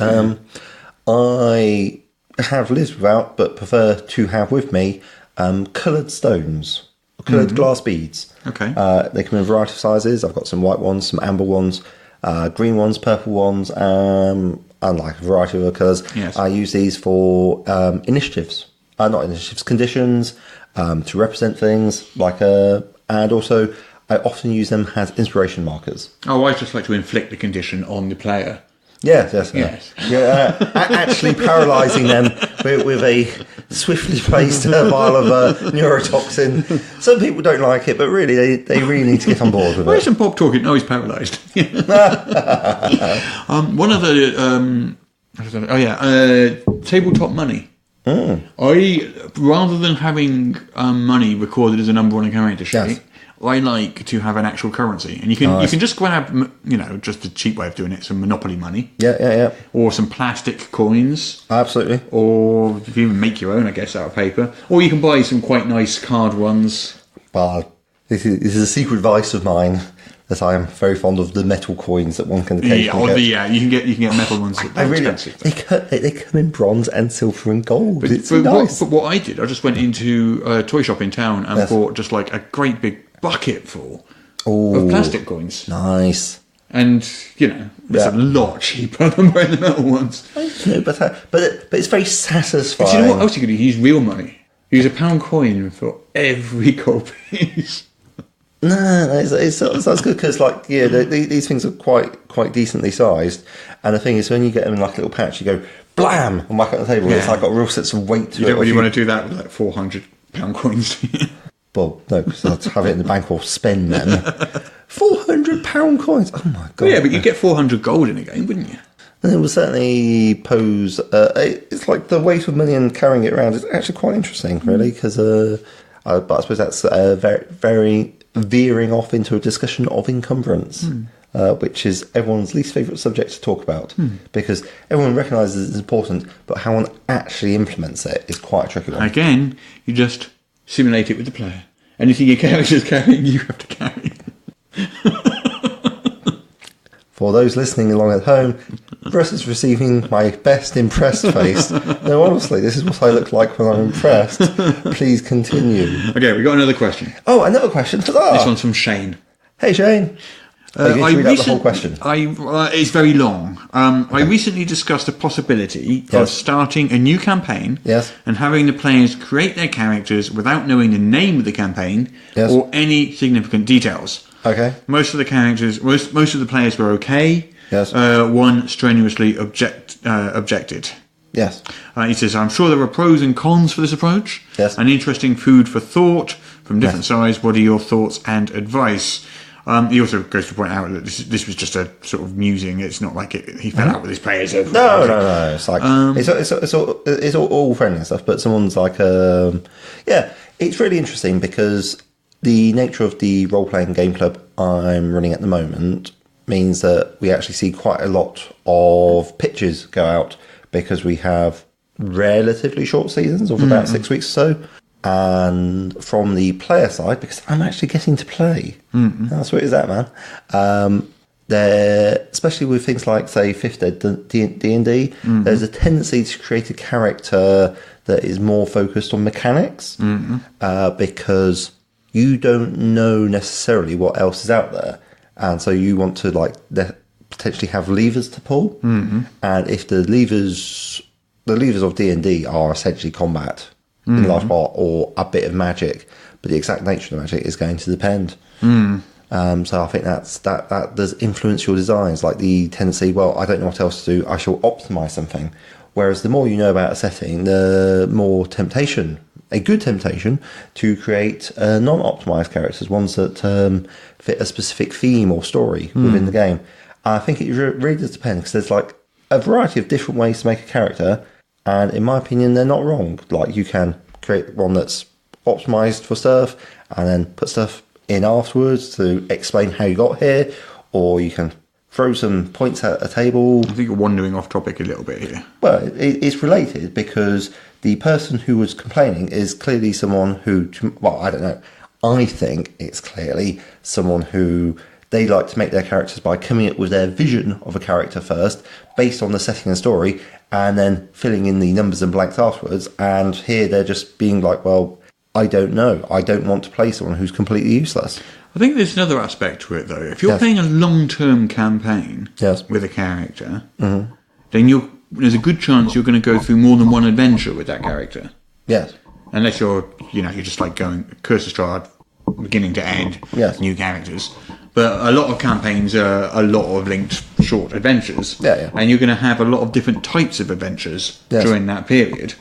I have lived without, but prefer to have with me, coloured stones, coloured glass beads. Okay. They come in a variety of sizes. I've got some white ones, some amber ones, green ones, purple ones, and like a variety of other colours. Yes. I use these for conditions, to represent things, and also I often use them as inspiration markers. Oh, I just like to inflict the condition on the player. Yes. Actually paralysing them with a swiftly placed vial of neurotoxin. Some people don't like it, but really, they really need to get on board with Why it. isn't Bob talking? No, he's paralysed. One other... tabletop money. Rather than having money recorded as a number on a character sheet, Yes. I like to have an actual currency, and you can just grab, just a cheap way of doing it, some Monopoly money, Yeah. or some plastic coins, Absolutely. or you can even make your own, I guess, out of paper, or you can buy some quite nice card ones. Well, this is a secret vice of mine that I am very fond of the metal coins that one can occasionally get. You can get metal ones. That are expensive. They come in bronze and silver and gold. It's But nice. what I did, I just went into a toy shop in town and Yes. bought just like a great big bucket full of plastic coins. Nice. And, it's a lot cheaper than buying the metal ones. No, but it's very satisfying. But you know what else you could do? Use real money. Use a £1 coin for every gold piece. No, it's good because these things are quite decently sized, and the thing is when you get them in like a little patch, you go blam and whack on the table. Yeah. It's like got a real sense of weight to You it. don't really want to do that with like £400 coins. Well, no, because I'd have it in the bank or spend them. £400 coins. Oh my god! Yeah, but you'd get 400 gold in a game, wouldn't you? And it will certainly pose. It's like the weight of money and carrying it around is actually quite interesting, really, because. But I suppose that's very, very veering off into a discussion of encumbrance, which is everyone's least favourite subject to talk about, because everyone recognises it's important, but how one actually implements it is quite a tricky one. Again, you just simulate it with the player. Anything your character's carrying, you have to carry. For those listening along at home, Russ is receiving my best impressed face. No, honestly, this is what I look like when I'm impressed. Please continue. Okay, we got another question. Oh, another question. Huzzah! This one's from Shane. Hey, Shane. Are you going to read out the whole question? It's very long. I recently discussed the possibility of starting a new campaign and having the players create their characters without knowing the name of the campaign or any significant details. Okay. Most of the characters, most of the players were okay. Yes. One strenuously objected. Yes. He says, I'm sure there are pros and cons for this approach. Yes. An interesting food for thought from different sides. What are your thoughts and advice? He also goes to point out that this was just a sort of musing. It's not like he fell out with his players. No. It's like it's all friendly and stuff. But someone's like, it's really interesting because the nature of the role-playing game club I'm running at the moment means that we actually see quite a lot of pitches go out because we have relatively short seasons of about 6 weeks or so. And from the player side, because I'm actually getting to play, how sweet is that, man? There, especially with things like, say, 5th Ed D&D, there's a tendency to create a character that is more focused on mechanics, because you don't know necessarily what else is out there, and so you want to potentially have levers to pull, and if the levers of D&D are essentially combat. In large part, or a bit of magic, but the exact nature of the magic is going to depend. So I think that does influence your designs, like the tendency, well, I don't know what else to do, I shall optimise something. Whereas the more you know about a setting, the more temptation, a good temptation, to create non-optimised characters, ones that fit a specific theme or story within the game. I think it really does depend, because there's like a variety of different ways to make a character. And in my opinion, they're not wrong. Like, you can create one that's optimised for stuff and then put stuff in afterwards to explain how you got here, or you can throw some points at a table. I think you're wandering off topic a little bit here. Well, it's related because the person who was complaining is clearly someone who, well, I don't know. I think it's clearly someone who they like to make their characters by coming up with their vision of a character first, based on the setting and story, and then filling in the numbers and blanks afterwards. And here they're just being like, well, I don't know. I don't want to play someone who's completely useless. I think there's another aspect to it, though. If you're Yes. playing a long-term campaign Yes. with a character, then there's a good chance you're going to go through more than one adventure with that character. Yes. Unless you're just like going Curse Strahd, beginning to end, Yes. new characters. But a lot of campaigns are a lot of linked short adventures. Yeah. And you're going to have a lot of different types of adventures Yes. during that period.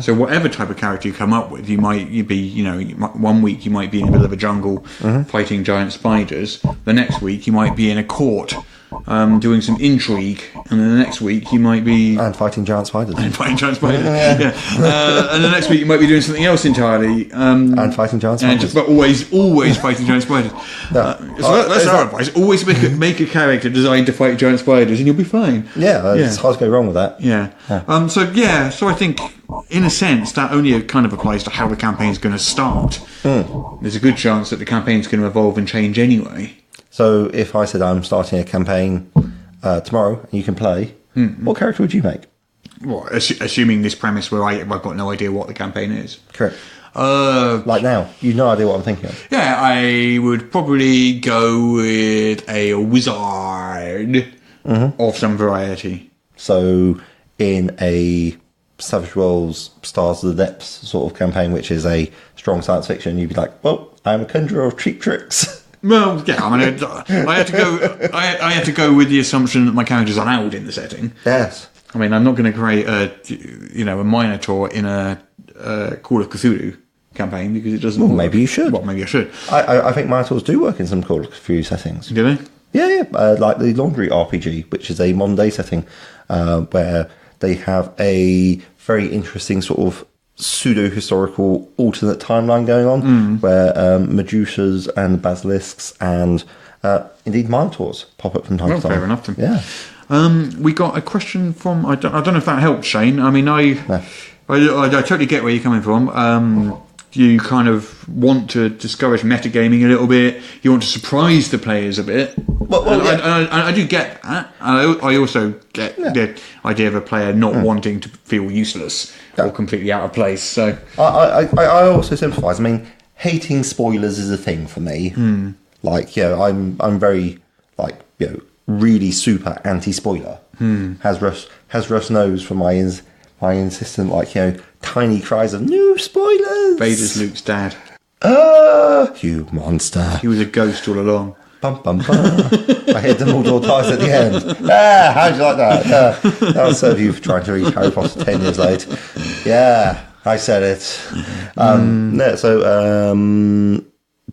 So whatever type of character you come up with, you might be, one week you might be in the middle of a jungle fighting giant spiders. The next week you might be in a court doing some intrigue, and then the next week you might be And fighting giant spiders. fighting giant spiders. And the next week you might be doing something else entirely. And fighting giant spiders. But always fighting giant spiders. Yeah. So that's Is our that- advice. Always make a character designed to fight giant spiders, and you'll be fine. Yeah, it's hard to go wrong with that. Yeah. So I think, in a sense, that only kind of applies to how the campaign's going to start. There's a good chance that the campaign's going to evolve and change anyway. So if I said I'm starting a campaign tomorrow and you can play, what character would you make? Well, assuming this premise where I've got no idea what the campaign is. Correct. Like now, you've no idea what I'm thinking of. Yeah, I would probably go with a wizard of some variety. So in a Savage Worlds Stars of the Depths sort of campaign, which is a strong science fiction, you'd be like, well, I'm a conjurer of cheap tricks. Well, yeah, I mean, I had to go. I had to go with the assumption that my character's allowed in the setting. Yes. I mean, I'm not going to create a Minotaur in a Call of Cthulhu campaign because it doesn't. Well, work. maybe you should. Well, maybe I should. I think Minotaurs do work in some Call of Cthulhu settings. Do they? Yeah. Like the Laundry RPG, which is a modern day setting where they have a very interesting sort of pseudo-historical alternate timeline going on where Medusas and basilisks and indeed Minotaurs pop up from time to time. Fair enough then. Yeah. We got a question from. I don't know if that helps, Shane. I mean, I totally get where you're coming from. You kind of want to discourage metagaming a little bit. You want to surprise the players a bit. Well, I do get that. I also get the idea of a player not wanting to feel useless or completely out of place. So I also sympathise. I mean, hating spoilers is a thing for me. Like, I'm very really super anti-spoiler. Has Russ knows from my insistent tiny cries of no spoilers. Vader's Luke's dad. You monster. He was a ghost all along. Bum, bum, bum. I hear Dumbledore dies at the end. How'd you like that? That'll serve you for trying to read Harry Potter 10 years late. Yeah, I said it.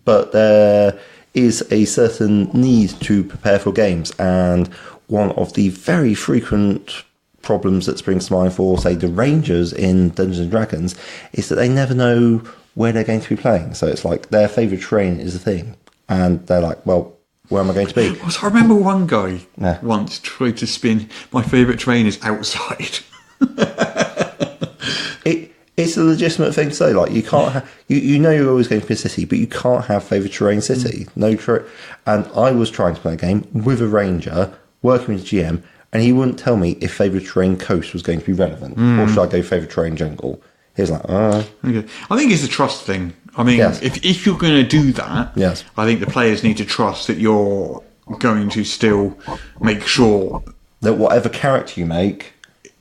But there is a certain need to prepare for games, and one of the very frequent problems that springs to mind for, say, the Rangers in Dungeons and Dragons is that they never know where they're going to be playing. So it's like their favourite terrain is a thing, and they're like, well, where am I going to be? So I remember one guy once tried to spin my favourite terrain is outside. It's a legitimate thing to say. Like, you can't you're always going to be a city, but you can't have favourite terrain city. And I was trying to play a game with a ranger working with GM, and he wouldn't tell me if favourite terrain coast was going to be relevant, or should I go favourite terrain jungle. He was like, Okay. I think it's a trust thing. I mean, if you're going to do that, I think the players need to trust that you're going to still make sure that whatever character you make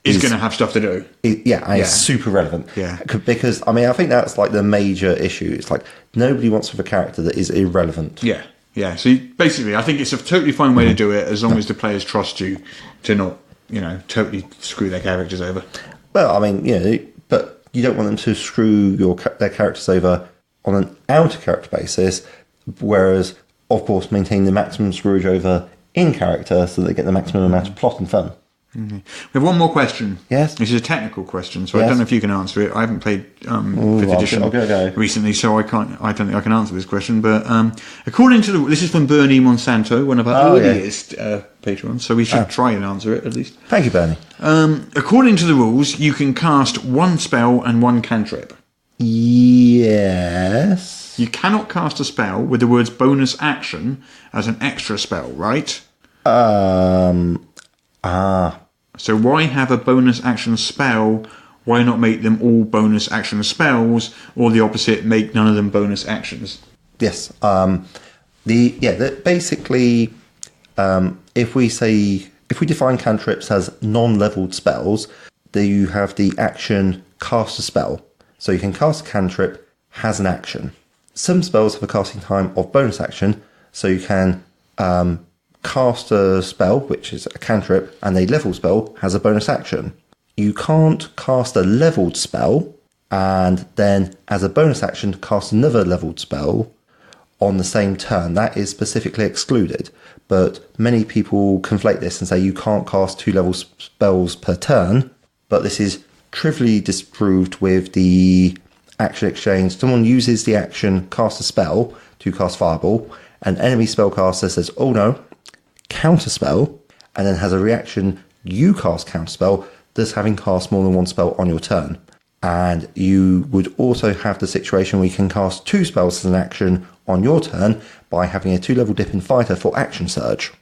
is going to have stuff to do. It's super relevant. Yeah. Because, I mean, I think that's like the major issue. It's like nobody wants to have a character that is irrelevant. Yeah. Yeah. So basically, I think it's a totally fine way to do it as long as the players trust you to not, totally screw their characters over. Well, I mean, but you don't want them to screw their characters over on an outer character basis, whereas, of course, maintain the maximum screwage over in character so they get the maximum amount of plot and fun. Mm-hmm. We have one more question. Yes. This is a technical question, so I don't know if you can answer it. I haven't played 5th edition recently, so I don't think I can answer this question. But according to this is from Bernie Monsanto, one of our earliest patrons, so we should try and answer it at least. Thank you, Bernie. According to the rules, you can cast one spell and one cantrip. Yes. You cannot cast a spell with the words bonus action as an extra spell, right? So why have a bonus action spell? Why not make them all bonus action spells, or the opposite, make none of them bonus actions? Yes. Basically, if we define cantrips as non-leveled spells, then you have the action cast a spell. So you can cast a cantrip, has an action. Some spells have a casting time of bonus action, so you can cast a spell, which is a cantrip, and a level spell has a bonus action. You can't cast a leveled spell and then, as a bonus action, cast another leveled spell on the same turn. That is specifically excluded. But many people conflate this and say you can't cast 2 level spells per turn. But this is trivially disproved with the action exchange. Someone uses the action cast a spell to cast Fireball. An enemy spellcaster says, oh no, counterspell, and then has a reaction, you cast counterspell, thus having cast more than one spell on your turn. And you would also have the situation where you can cast 2 spells as an action on your turn by having a 2-level dip in fighter for action surge.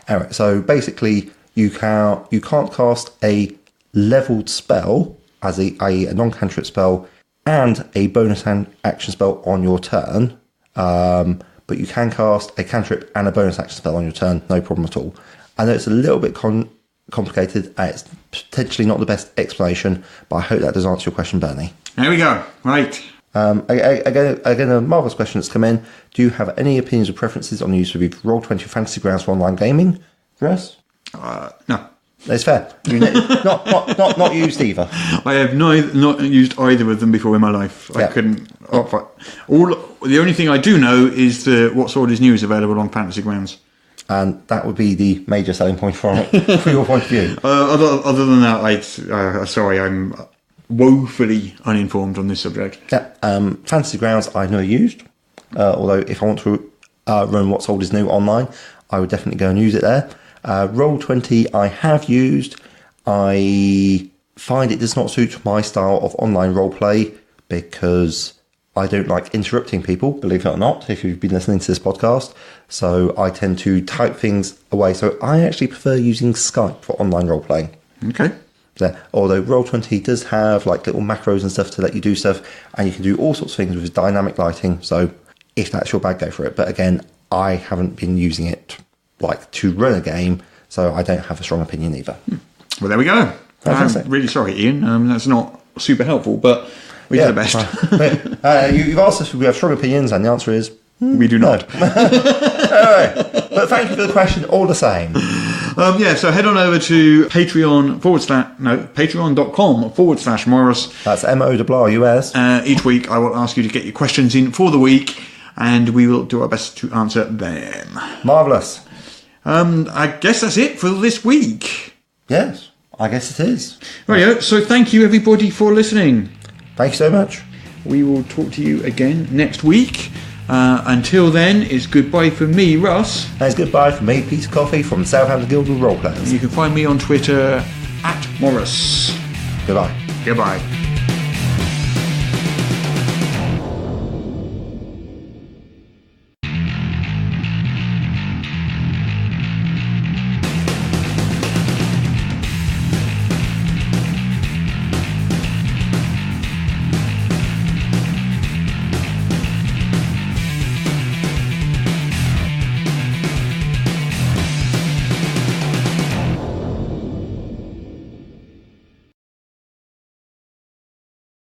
Anyway, so basically you can't cast a leveled spell as a non-cantrip spell and a bonus action spell on your turn. But you can cast a cantrip and a bonus action spell on your turn, no problem at all. I know it's a little bit complicated. It's potentially not the best explanation, but I hope that does answer your question, Bernie. There we go. Right. Again, a marvellous question that's come in. Do you have any opinions or preferences on the use of Roll20 Fantasy Grounds for online gaming? Dress? No. It's fair. Not used either. I have not used either of them before in my life. Yeah. I couldn't. The only thing I do know is What Sword is New is available on Fantasy Grounds. And that would be the major selling point from your point of view. Other than that, sorry, I'm woefully uninformed on this subject. Yeah, Fantasy Grounds I've never used. Although if I want to run What Sword is New online, I would definitely go and use it there. Roll20 I have used. I find it does not suit my style of online roleplay because I don't like interrupting people, believe it or not, if you've been listening to this podcast. So I tend to type things away. So I actually prefer using Skype for online roleplaying. Okay. Yeah, although Roll20 does have like little macros and stuff to let you do stuff, and you can do all sorts of things with dynamic lighting. So if that's your bag, go for it. But again, I haven't been using it like to run a game, so I don't have a strong opinion either. Well, there we go. Fantastic. I'm really sorry, Ian. That's not super helpful, but we do the best. You've asked us if we have strong opinions, and the answer is we do not. Anyway, but thank you for the question all the same. So head on over to patreon.com/Morris. That's MORRUS. Each week I will ask you to get your questions in for the week, and we will do our best to answer them. Marvellous. I guess that's it for this week. Yes, I guess it is. Right, so thank you everybody for listening. Thank you so much. We will talk to you again next week. Until then, it's goodbye from me, Russ. And it's goodbye from me, Peter Coffey from Southampton Guild of Roleplayers. You can find me on Twitter @Morris. Goodbye. Goodbye.